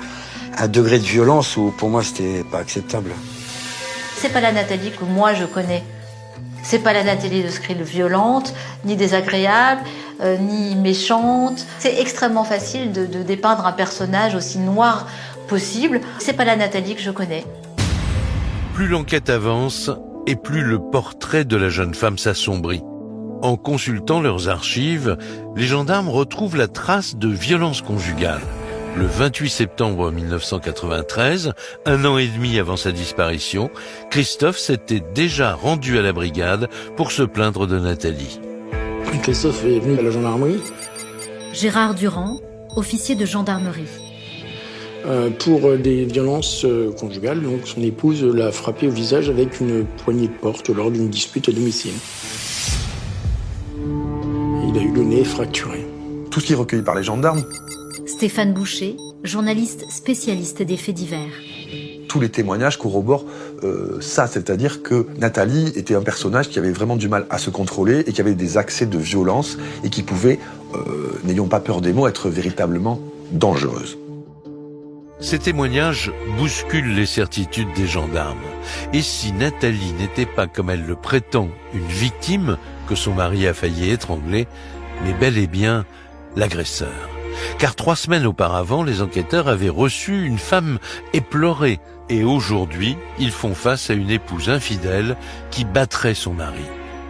Speaker 8: un degré de violence où pour moi c'était pas acceptable.
Speaker 9: C'est pas la Nathalie que moi je connais. C'est pas la Nathalie Lesgrill violente, ni désagréable, ni méchante. C'est extrêmement facile de dépeindre un personnage aussi noir possible. C'est pas la Nathalie que je connais.
Speaker 2: Plus l'enquête avance, et plus le portrait de la jeune femme s'assombrit. En consultant leurs archives, les gendarmes retrouvent la trace de violences conjugales. Le 28 septembre 1993, un an et demi avant sa disparition, Christophe s'était déjà rendu à la brigade pour se plaindre de Nathalie.
Speaker 11: Christophe est venu à la gendarmerie.
Speaker 5: Gérard Durand, officier de gendarmerie.
Speaker 11: Pour des violences conjugales, donc son épouse l'a frappé au visage avec une poignée de porte lors d'une dispute à domicile. Il a eu le nez fracturé.
Speaker 6: Tout ce qui est recueilli par les gendarmes.
Speaker 5: Stéphane Boucher, journaliste spécialiste des faits divers.
Speaker 6: tous les témoignages corroborent ça, c'est-à-dire que Nathalie était un personnage qui avait vraiment du mal à se contrôler et qui avait des accès de violence et qui pouvait, n'ayons pas peur des mots, être véritablement dangereuse.
Speaker 2: Ces témoignages bousculent les certitudes des gendarmes. Et si Nathalie n'était pas, comme elle le prétend, une victime que son mari a failli étrangler, mais bel et bien l'agresseur. Car 3 semaines auparavant, les enquêteurs avaient reçu une femme éplorée. Et aujourd'hui, ils font face à une épouse infidèle qui battrait son mari.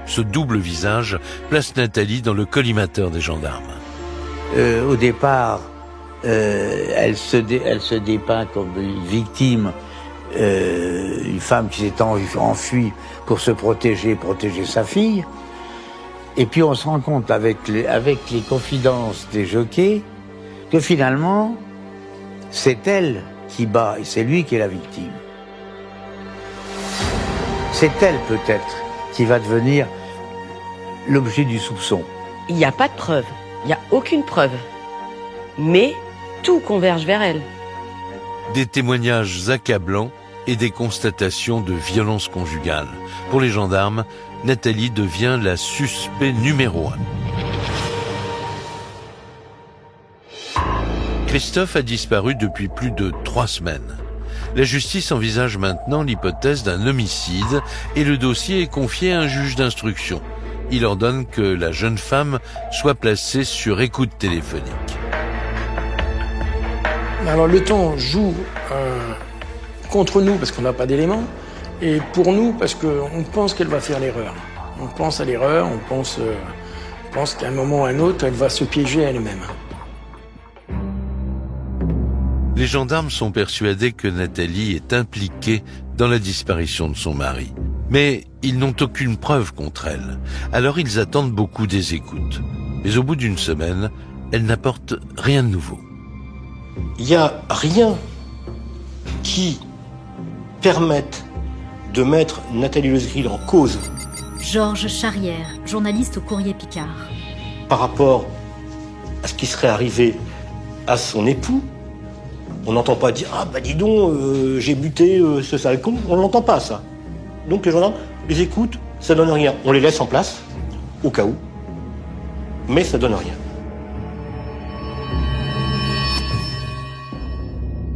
Speaker 2: Ce double visage place Nathalie dans le collimateur des gendarmes.
Speaker 14: Au départ, elle se dépeint comme une victime, une femme qui s'est enfuie pour se protéger sa fille. Et puis on se rend compte avec les confidences des jockeys que finalement, c'est elle qui bat et c'est lui qui est la victime. C'est elle peut-être qui va devenir l'objet du soupçon.
Speaker 4: Il n'y a pas de preuve, il n'y a aucune preuve. Mais tout converge vers elle.
Speaker 2: Des témoignages accablants et des constatations de violence conjugale. Pour les gendarmes, Nathalie devient la suspect numéro 1. Christophe a disparu depuis plus de 3 semaines. La justice envisage maintenant l'hypothèse d'un homicide et le dossier est confié à un juge d'instruction. Il ordonne que la jeune femme soit placée sur écoute téléphonique.
Speaker 11: Alors le temps joue contre nous parce qu'on n'a pas d'éléments et pour nous parce qu'on pense qu'elle va faire l'erreur. On pense à l'erreur, on pense qu'à un moment ou à un autre, elle va se piéger elle-même.
Speaker 2: Les gendarmes sont persuadés que Nathalie est impliquée dans la disparition de son mari. Mais ils n'ont aucune preuve contre elle. Alors ils attendent beaucoup des écoutes. Mais au bout d'une semaine, elle n'apporte rien de nouveau.
Speaker 3: Il n'y a rien qui permette de mettre Nathalie Lesgrill en cause.
Speaker 5: Georges Charrière, journaliste au Courrier Picard.
Speaker 3: Par rapport à ce qui serait arrivé à son époux, on n'entend pas dire « Ah bah dis donc, j'ai buté ce sale con », on n'entend pas ça. Donc les gendarmes les écoutent, ça donne rien. On les laisse en place, au cas où, mais ça donne rien.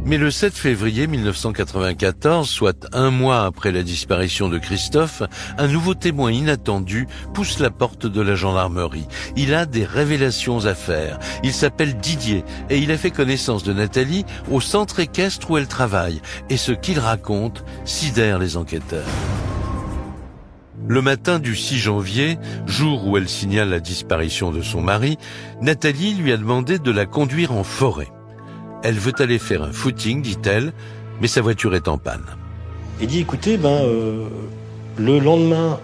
Speaker 2: Mais le 7 février 1994, soit 1 mois après la disparition de Christophe, un nouveau témoin inattendu pousse la porte de la gendarmerie. Il a des révélations à faire. Il s'appelle Didier et il a fait connaissance de Nathalie au centre équestre où elle travaille. Et ce qu'il raconte sidère les enquêteurs. Le matin du 6 janvier, jour où elle signale la disparition de son mari, Nathalie lui a demandé de la conduire en forêt. Elle veut aller faire un footing, dit-elle, mais sa voiture est en panne.
Speaker 3: Il dit, écoutez, le lendemain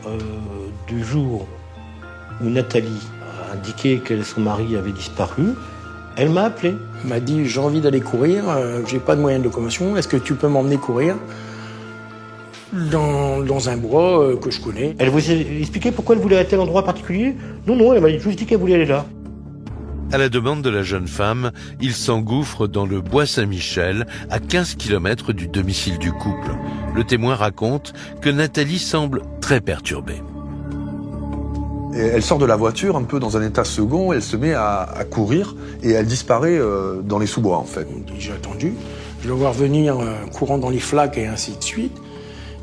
Speaker 3: du jour où Nathalie a indiqué que son mari avait disparu, elle m'a appelé.
Speaker 11: Elle m'a dit, j'ai envie d'aller courir, j'ai pas de moyen de locomotion, est-ce que tu peux m'emmener courir dans un bois que je connais.
Speaker 3: Elle vous a expliqué pourquoi elle voulait aller à tel endroit particulier? Non, elle m'a juste dit qu'elle voulait aller là.
Speaker 2: À la demande de la jeune femme, il s'engouffre dans le bois Saint-Michel, à 15 km du domicile du couple. Le témoin raconte que Nathalie semble très perturbée.
Speaker 6: Et elle sort de la voiture un peu dans un état second, elle se met à courir et elle disparaît dans les sous-bois en fait.
Speaker 11: J'ai attendu, je la vois revenir courant dans les flaques et ainsi de suite.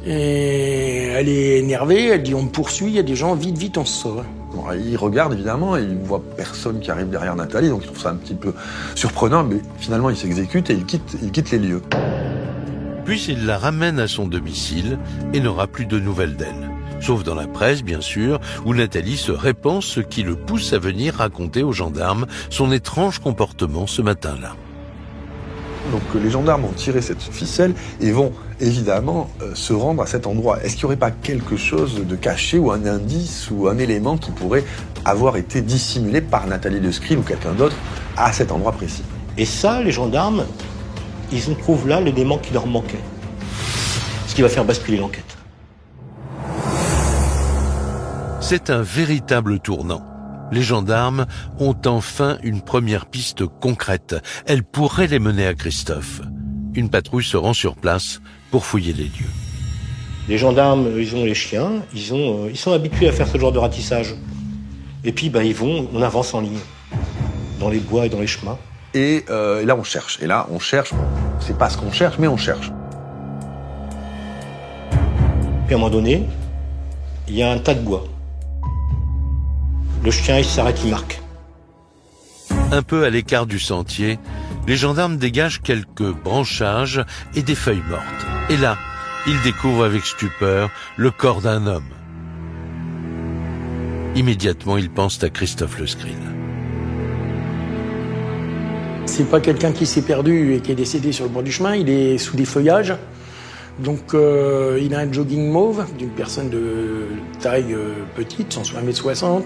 Speaker 11: Et elle est énervée, elle dit on me poursuit, il y a des gens, vite, on se sauve.
Speaker 6: Bon, il regarde évidemment et il voit personne qui arrive derrière Nathalie, donc il trouve ça un petit peu surprenant, mais finalement il s'exécute et il quitte les lieux.
Speaker 2: Puis il la ramène à son domicile et n'aura plus de nouvelles d'elle. Sauf dans la presse, bien sûr, où Nathalie se répand, ce qui le pousse à venir raconter aux gendarmes son étrange comportement ce matin-là.
Speaker 6: Donc les gendarmes ont tiré cette ficelle et vont évidemment se rendre à cet endroit. Est-ce qu'il n'y aurait pas quelque chose de caché ou un indice ou un élément qui pourrait avoir été dissimulé par Nathalie Lesgrill ou quelqu'un d'autre à cet endroit précis?
Speaker 3: Et ça, les gendarmes, ils trouvent là l'élément qui leur manquait. Ce qui va faire basculer l'enquête.
Speaker 2: C'est un véritable tournant. Les gendarmes ont enfin une première piste concrète. Elle pourrait les mener à Christophe. Une patrouille se rend sur place pour fouiller les lieux.
Speaker 3: Les gendarmes, ils ont les chiens, ils sont habitués à faire ce genre de ratissage. Et puis, on avance en ligne, dans les bois et dans les chemins.
Speaker 6: Et là, on cherche. Et là, on cherche. C'est pas ce qu'on cherche, mais on cherche.
Speaker 3: Puis à un moment donné, il y a un tas de bois. Le chien, il s'arrête, il marque.
Speaker 2: Un peu à l'écart du sentier, les gendarmes dégagent quelques branchages et des feuilles mortes. Et là, ils découvrent avec stupeur le corps d'un homme. Immédiatement, ils pensent à Christophe Le Scrill.
Speaker 11: C'est pas quelqu'un qui s'est perdu et qui est décédé sur le bord du chemin, il est sous des feuillages. Donc il a un jogging mauve d'une personne de taille petite, 1m60.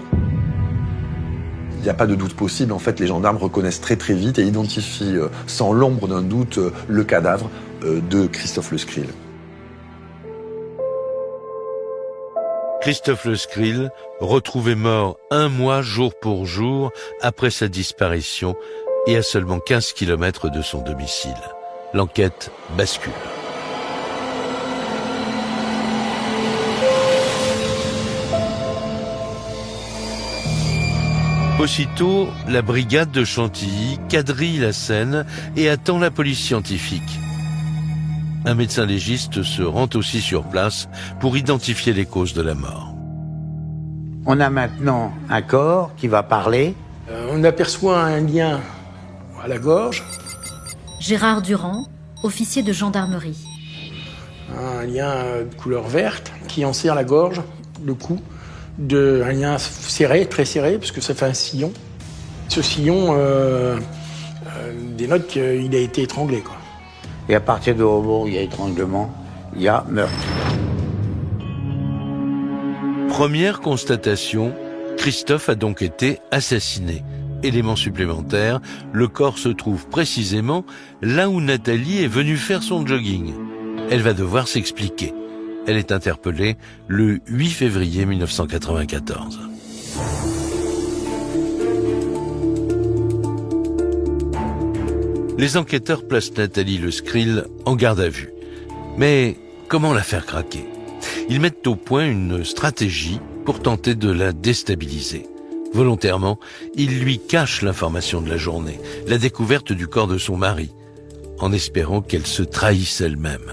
Speaker 6: Il n'y a pas de doute possible. En fait, les gendarmes reconnaissent très très vite et identifient sans l'ombre d'un doute le cadavre de Christophe Le Scrill.
Speaker 2: Christophe Le Scrill, retrouvé mort 1 mois jour pour jour après sa disparition et à seulement 15 km de son domicile. L'enquête bascule. Aussitôt, la brigade de Chantilly quadrille la scène et attend la police scientifique. Un médecin légiste se rend aussi sur place pour identifier les causes de la mort.
Speaker 14: On a maintenant un corps qui va parler.
Speaker 11: On aperçoit un lien à la gorge.
Speaker 5: Gérard Durand, officier de gendarmerie.
Speaker 11: Un lien de couleur verte qui enserre la gorge, le cou. Un lien serré, très serré, parce que ça fait un sillon. Ce sillon dénote qu'il a été étranglé, quoi.
Speaker 14: Et à partir du moment où il y a étranglement, il y a meurtre.
Speaker 2: Première constatation, Christophe a donc été assassiné. Élément supplémentaire, le corps se trouve précisément là où Nathalie est venue faire son jogging. Elle va devoir s'expliquer. Elle est interpellée le 8 février 1994. Les enquêteurs placent Nathalie Le Scrill en garde à vue. Mais comment la faire craquer? Ils mettent au point une stratégie pour tenter de la déstabiliser. Volontairement, ils lui cachent l'information de la journée, la découverte du corps de son mari, en espérant qu'elle se trahisse elle-même.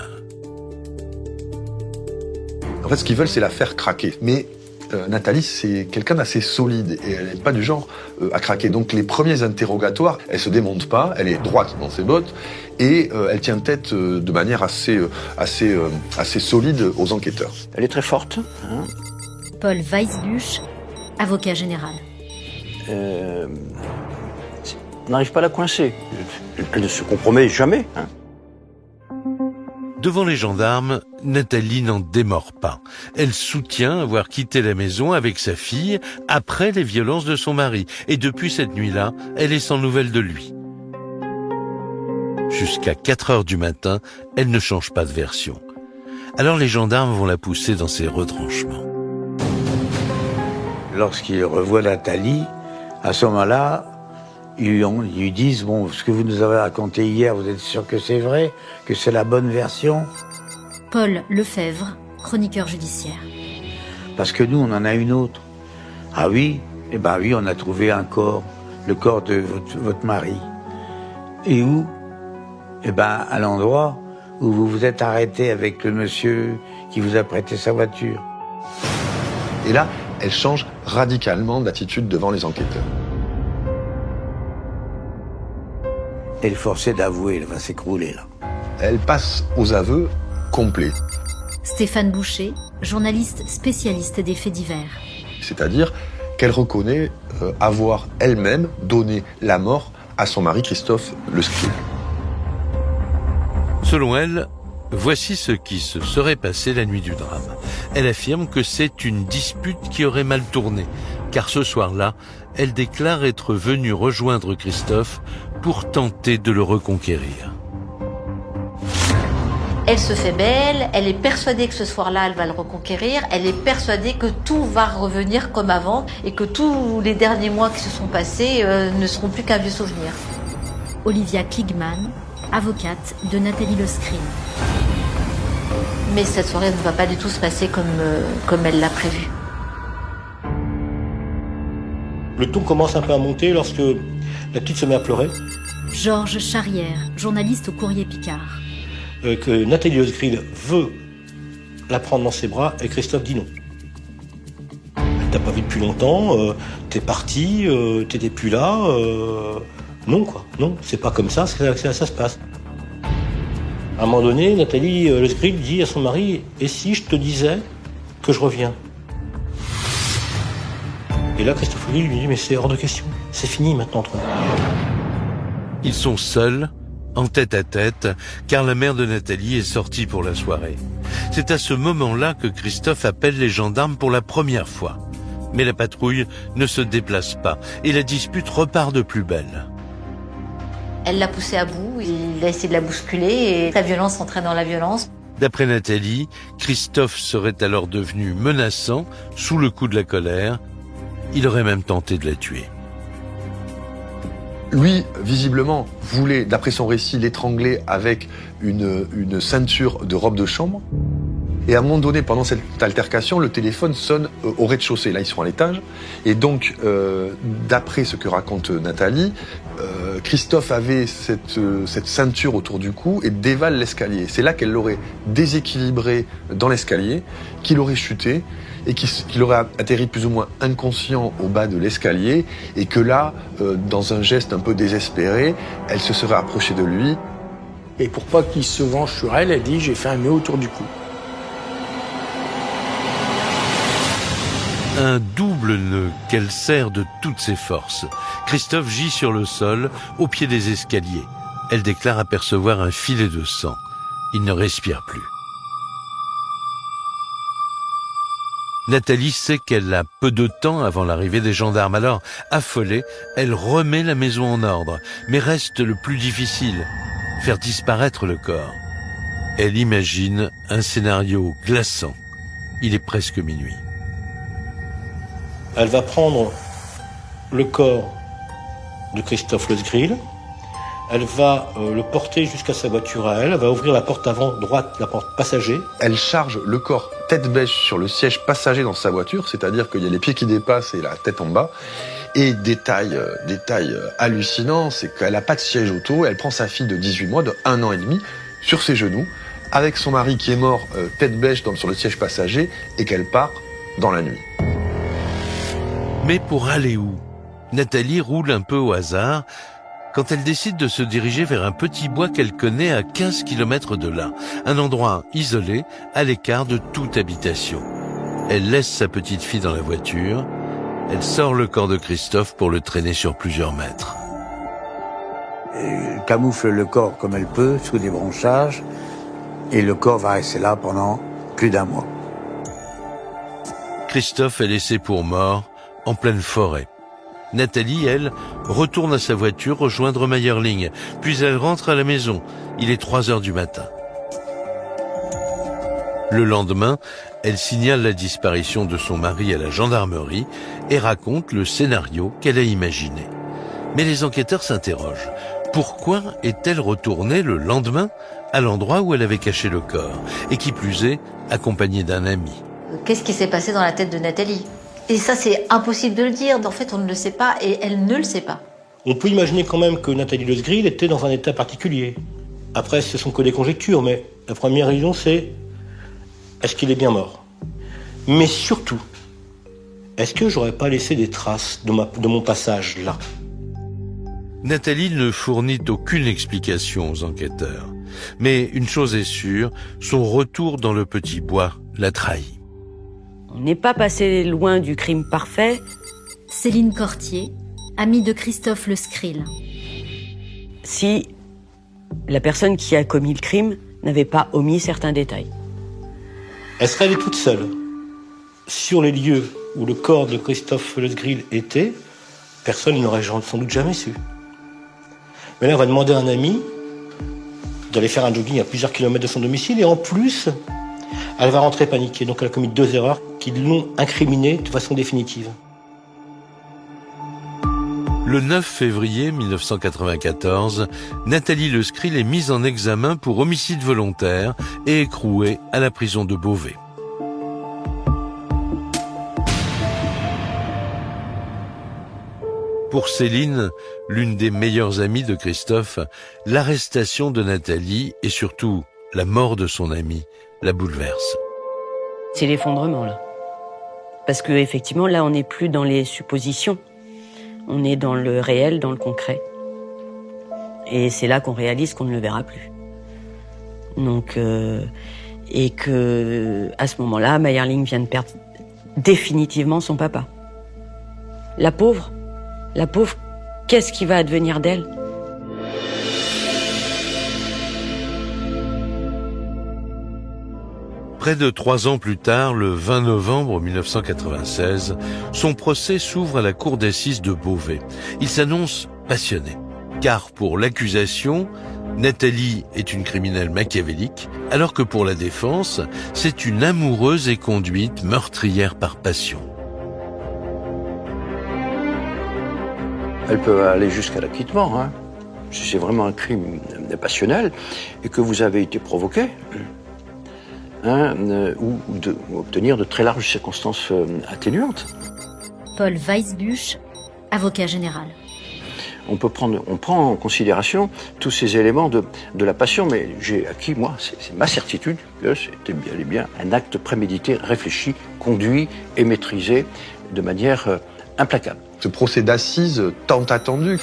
Speaker 6: En fait, ce qu'ils veulent, c'est la faire craquer. Mais Nathalie, c'est quelqu'un d'assez solide et elle n'est pas du genre à craquer. Donc les premiers interrogatoires, elle se démonte pas, elle est droite dans ses bottes et elle tient tête de manière assez solide aux enquêteurs.
Speaker 14: Elle est très forte. Hein.
Speaker 5: Paul Weisbusch, avocat général.
Speaker 14: On n'arrive pas à la coincer. Elle ne se compromet jamais. Hein.
Speaker 2: Devant les gendarmes, Nathalie n'en démord pas. Elle soutient avoir quitté la maison avec sa fille après les violences de son mari. Et depuis cette nuit-là, elle est sans nouvelles de lui. Jusqu'à 4 heures du matin, elle ne change pas de version. Alors les gendarmes vont la pousser dans ses retranchements.
Speaker 14: Lorsqu'ils revoient Nathalie, à ce moment-là, ils lui disent « Bon, ce que vous nous avez raconté hier, vous êtes sûr que c'est vrai, que c'est la bonne version ?»
Speaker 5: Paul Lefebvre, chroniqueur judiciaire.
Speaker 14: Parce que nous, on en a une autre. Ah oui? Eh ben oui, on a trouvé un corps, le corps de votre mari. Et où? Eh ben, à l'endroit où vous vous êtes arrêté avec le monsieur qui vous a prêté sa voiture.
Speaker 6: Et là, elle change radicalement d'attitude devant les enquêteurs.
Speaker 14: Elle est forcée d'avouer, elle va s'écrouler là.
Speaker 6: Elle passe aux aveux complets.
Speaker 5: Stéphane Boucher, journaliste spécialiste des faits divers.
Speaker 6: C'est-à-dire qu'elle reconnaît avoir elle-même donné la mort à son mari Christophe Le Scrill.
Speaker 2: Selon elle, voici ce qui se serait passé la nuit du drame. Elle affirme que c'est une dispute qui aurait mal tourné, car ce soir-là, elle déclare être venue rejoindre Christophe pour tenter de le reconquérir.
Speaker 9: Elle se fait belle, elle est persuadée que ce soir-là, elle va le reconquérir, elle est persuadée que tout va revenir comme avant et que tous les derniers mois qui se sont passés ne seront plus qu'un vieux souvenir.
Speaker 5: Olivia Kligman, avocate de Nathalie Le Scrill.
Speaker 9: Mais cette soirée ne va pas du tout se passer comme elle l'a prévu.
Speaker 3: Le ton commence un peu à monter lorsque la petite se met à pleurer.
Speaker 5: Georges Charrière, journaliste au Courrier Picard.
Speaker 3: Que Nathalie Losgrill veut la prendre dans ses bras et Christophe dit non. T'as pas vu depuis longtemps, t'es parti, t'étais plus là. Non, quoi. Non, c'est pas comme ça, ça se passe. À un moment donné, Nathalie Losgrill dit à son mari « Et si je te disais que je reviens ?» Et là, Christophe lui dit « Mais c'est hors de question, c'est fini maintenant entre nous. »
Speaker 2: Ils sont seuls, en tête-à-tête, car la mère de Nathalie est sortie pour la soirée. C'est à ce moment-là que Christophe appelle les gendarmes pour la première fois. Mais la patrouille ne se déplace pas et la dispute repart de plus belle.
Speaker 9: Elle l'a poussée à bout, il a essayé de la bousculer et la violence entrait dans la violence.
Speaker 2: D'après Nathalie, Christophe serait alors devenu menaçant, sous le coup de la colère. Il aurait même tenté de la tuer.
Speaker 6: Lui, visiblement, voulait, d'après son récit, l'étrangler avec une ceinture de robe de chambre. Et à un moment donné, pendant cette altercation, le téléphone sonne au rez-de-chaussée. Là, ils sont à l'étage. Et donc, d'après ce que raconte Nathalie, Christophe avait cette ceinture autour du cou et dévale l'escalier. C'est là qu'elle l'aurait déséquilibré dans l'escalier, qu'il aurait chuté et qu'il aurait atterri plus ou moins inconscient au bas de l'escalier et que là, dans un geste un peu désespéré, elle se serait approchée de lui.
Speaker 11: Et pour pas qu'il se venge sur elle, elle dit « j'ai fait un nœud autour du cou ».
Speaker 2: Un double nœud qu'elle serre de toutes ses forces. Christophe gît sur le sol, au pied des escaliers. Elle déclare apercevoir un filet de sang. Il ne respire plus. Nathalie sait qu'elle a peu de temps avant l'arrivée des gendarmes. Alors, affolée, elle remet la maison en ordre. Mais reste le plus difficile, faire disparaître le corps. Elle imagine un scénario glaçant. Il est presque minuit.
Speaker 3: Elle va prendre le corps de Christophe Losgrill, elle va le porter jusqu'à sa voiture à elle va ouvrir la porte avant droite, la porte passager.
Speaker 6: Elle charge le corps tête bêche sur le siège passager dans sa voiture, c'est-à-dire qu'il y a les pieds qui dépassent et la tête en bas. Et détail hallucinant, c'est qu'elle n'a pas de siège auto, elle prend sa fille de 18 mois, de 1 an et demi, sur ses genoux, avec son mari qui est mort tête bêche sur le siège passager, et qu'elle part dans la nuit.
Speaker 2: Mais pour aller où? Nathalie roule un peu au hasard quand elle décide de se diriger vers un petit bois qu'elle connaît à 15 km de là. Un endroit isolé, à l'écart de toute habitation. Elle laisse sa petite fille dans la voiture. Elle sort le corps de Christophe pour le traîner sur plusieurs mètres.
Speaker 14: Elle camoufle le corps comme elle peut, sous des branchages, et le corps va rester là pendant plus d'1 mois.
Speaker 2: Christophe est laissé pour mort en pleine forêt. Nathalie, elle, retourne à sa voiture rejoindre Mayerling, puis elle rentre à la maison. Il est 3 heures du matin. Le lendemain, elle signale la disparition de son mari à la gendarmerie et raconte le scénario qu'elle a imaginé. Mais les enquêteurs s'interrogent. Pourquoi est-elle retournée le lendemain à l'endroit où elle avait caché le corps, et qui plus est, accompagnée d'un ami?
Speaker 9: Qu'est-ce qui s'est passé dans la tête de Nathalie? Et ça, c'est impossible de le dire. En fait, on ne le sait pas et elle ne le sait pas.
Speaker 3: On peut imaginer quand même que Nathalie Losgrill était dans un état particulier. Après, ce sont que des conjectures, mais la première raison, c'est est-ce qu'il est bien mort? Mais surtout, est-ce que j'aurais pas laissé des traces de mon passage là?
Speaker 2: Nathalie ne fournit aucune explication aux enquêteurs. Mais une chose est sûre, son retour dans le petit bois l'a trahi.
Speaker 4: On n'est pas passé loin du crime parfait.
Speaker 5: Céline Cortier, amie de Christophe Losgrill.
Speaker 4: Si la personne qui a commis le crime n'avait pas omis certains détails.
Speaker 3: Elle serait allée toute seule sur les lieux où le corps de Christophe Losgrill était, personne n'aurait sans doute jamais su. Mais là, on va demander à un ami d'aller faire un jogging à plusieurs kilomètres de son domicile et en plus, elle va rentrer paniquée. Donc elle a commis 2 erreurs qui l'ont incriminée de façon définitive.
Speaker 2: Le 9 février 1994, Nathalie Lescril est mise en examen pour homicide volontaire et écrouée à la prison de Beauvais. Pour Céline, l'une des meilleures amies de Christophe, l'arrestation de Nathalie et surtout la mort de son amie la bouleverse.
Speaker 4: C'est l'effondrement, là. Parce que effectivement, là, on n'est plus dans les suppositions. On est dans le réel, dans le concret. Et c'est là qu'on réalise qu'on ne le verra plus. Donc, et que, à ce moment-là, Mayerling vient de perdre définitivement son papa. La pauvre, qu'est-ce qui va advenir d'elle ?
Speaker 2: Près de 3 ans plus tard, le 20 novembre 1996, son procès s'ouvre à la cour d'assises de Beauvais. Il s'annonce passionné, car pour l'accusation, Nathalie est une criminelle machiavélique, alors que pour la défense, c'est une amoureuse et conduite meurtrière par passion.
Speaker 16: Elle peut aller jusqu'à l'acquittement, hein. Si c'est vraiment un crime passionnel et que vous avez été provoqué, ou obtenir de très larges circonstances atténuantes.
Speaker 5: Paul Weisbusch, avocat général.
Speaker 16: On prend en considération tous ces éléments de la passion, mais j'ai acquis, moi, c'est ma certitude que c'était bel et bien un acte prémédité, réfléchi, conduit et maîtrisé de manière implacable.
Speaker 6: Ce procès d'assises tant attendu.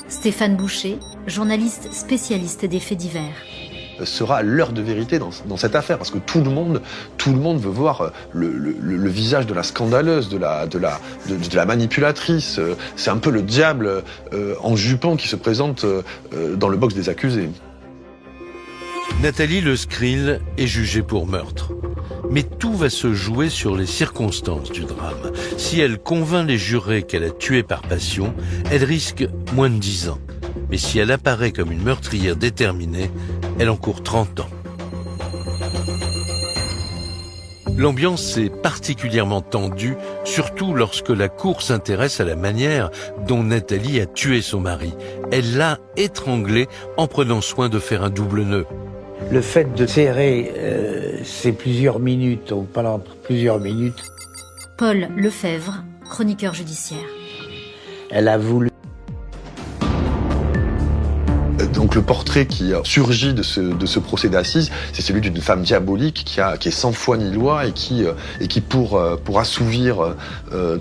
Speaker 5: Stéphane Boucher, journaliste spécialiste des faits divers.
Speaker 6: Sera l'heure de vérité dans cette affaire, parce que tout le monde veut voir le visage de la scandaleuse, de la manipulatrice. C'est un peu le diable en jupon qui se présente dans le box des accusés.
Speaker 2: Nathalie Lescril est jugée pour meurtre. Mais tout va se jouer sur les circonstances du drame. Si elle convainc les jurés qu'elle a tué par passion, elle risque moins de 10 ans. Mais si elle apparaît comme une meurtrière déterminée, elle encourt 30 ans. L'ambiance est particulièrement tendue, surtout lorsque la cour s'intéresse à la manière dont Nathalie a tué son mari. Elle l'a étranglé en prenant soin de faire un double nœud.
Speaker 14: Le fait de serrer ces plusieurs minutes, pendant plusieurs minutes...
Speaker 5: Paul Lefebvre, chroniqueur judiciaire.
Speaker 14: Elle a voulu...
Speaker 6: Donc le portrait qui surgit de ce procès d'assises, c'est celui d'une femme diabolique qui est sans foi ni loi et qui pour assouvir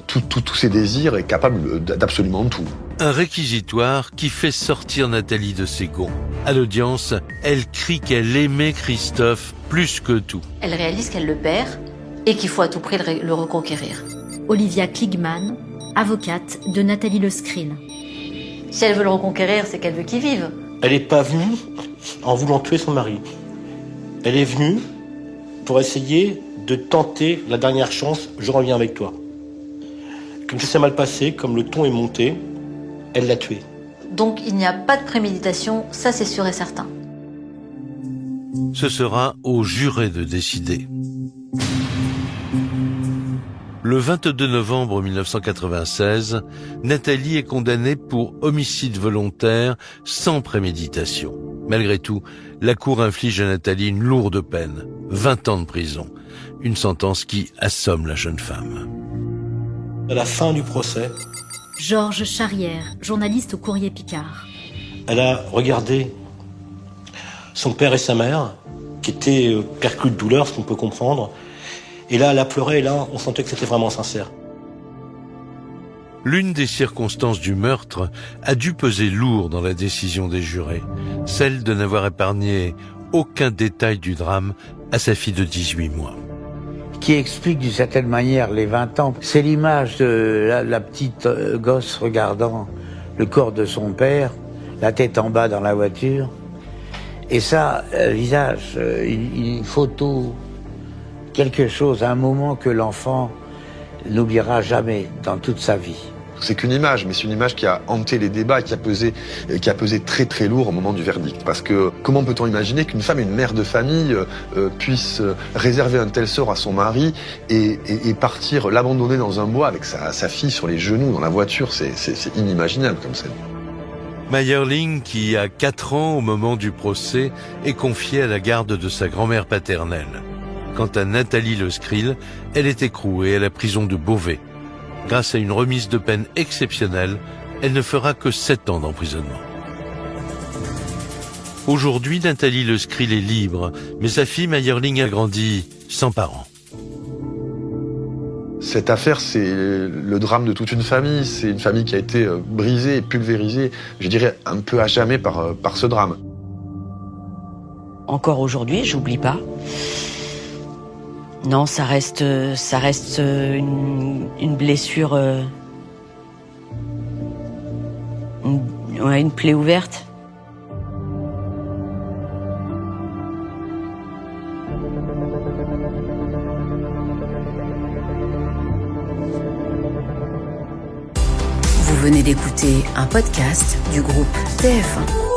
Speaker 6: tous ses désirs est capable d'absolument tout.
Speaker 2: Un réquisitoire qui fait sortir Nathalie de ses gonds. À l'audience, elle crie qu'elle aimait Christophe plus que tout.
Speaker 9: Elle réalise qu'elle le perd et qu'il faut à tout prix le reconquérir.
Speaker 5: Olivia Kligman, avocate de Nathalie Lescril.
Speaker 9: Si elle veut le reconquérir, c'est qu'elle veut qu'il vive.
Speaker 3: Elle n'est pas venue en voulant tuer son mari. Elle est venue pour essayer de tenter la dernière chance, je reviens avec toi. Comme ça s'est mal passé, comme le ton est monté, elle l'a tué.
Speaker 9: Donc il n'y a pas de préméditation, ça c'est sûr et certain.
Speaker 2: Ce sera aux jurés de décider. Le 22 novembre 1996, Nathalie est condamnée pour homicide volontaire sans préméditation. Malgré tout, la cour inflige à Nathalie une lourde peine, 20 ans de prison. Une sentence qui assomme la jeune femme.
Speaker 3: À la fin du procès,
Speaker 5: Georges Charrière, journaliste au Courrier Picard.
Speaker 3: Elle a regardé son père et sa mère, qui étaient perclus de douleur, ce qu'on peut comprendre. Et là, elle a pleuré, et là, on sentait que c'était vraiment sincère.
Speaker 2: L'une des circonstances du meurtre a dû peser lourd dans la décision des jurés, celle de n'avoir épargné aucun détail du drame à sa fille de 18 mois.
Speaker 14: Qui explique d'une certaine manière les 20 ans. C'est l'image de la petite gosse regardant le corps de son père, la tête en bas dans la voiture. Et ça, visage, une photo, quelque chose, un moment que l'enfant n'oubliera jamais dans toute sa vie.
Speaker 6: C'est qu'une image, mais c'est une image qui a hanté les débats et qui a pesé très très lourd au moment du verdict. Parce que comment peut-on imaginer qu'une femme, une mère de famille, puisse réserver un tel sort à son mari et partir l'abandonner dans un bois avec sa fille sur les genoux dans la voiture, c'est inimaginable comme scène.
Speaker 2: Mayerling, qui a 4 ans au moment du procès, est confiée à la garde de sa grand-mère paternelle. Quant à Nathalie Le Skrill, elle est écrouée à la prison de Beauvais. Grâce à une remise de peine exceptionnelle, elle ne fera que 7 ans d'emprisonnement. Aujourd'hui, Nathalie Le Skrill est libre, mais sa fille Mayerling a grandi sans parents.
Speaker 6: Cette affaire, c'est le drame de toute une famille. C'est une famille qui a été brisée et pulvérisée, je dirais, un peu à jamais par ce drame.
Speaker 4: Encore aujourd'hui, j'oublie pas. Non, ça reste une blessure, une plaie ouverte.
Speaker 1: Vous venez d'écouter un podcast du groupe TF1.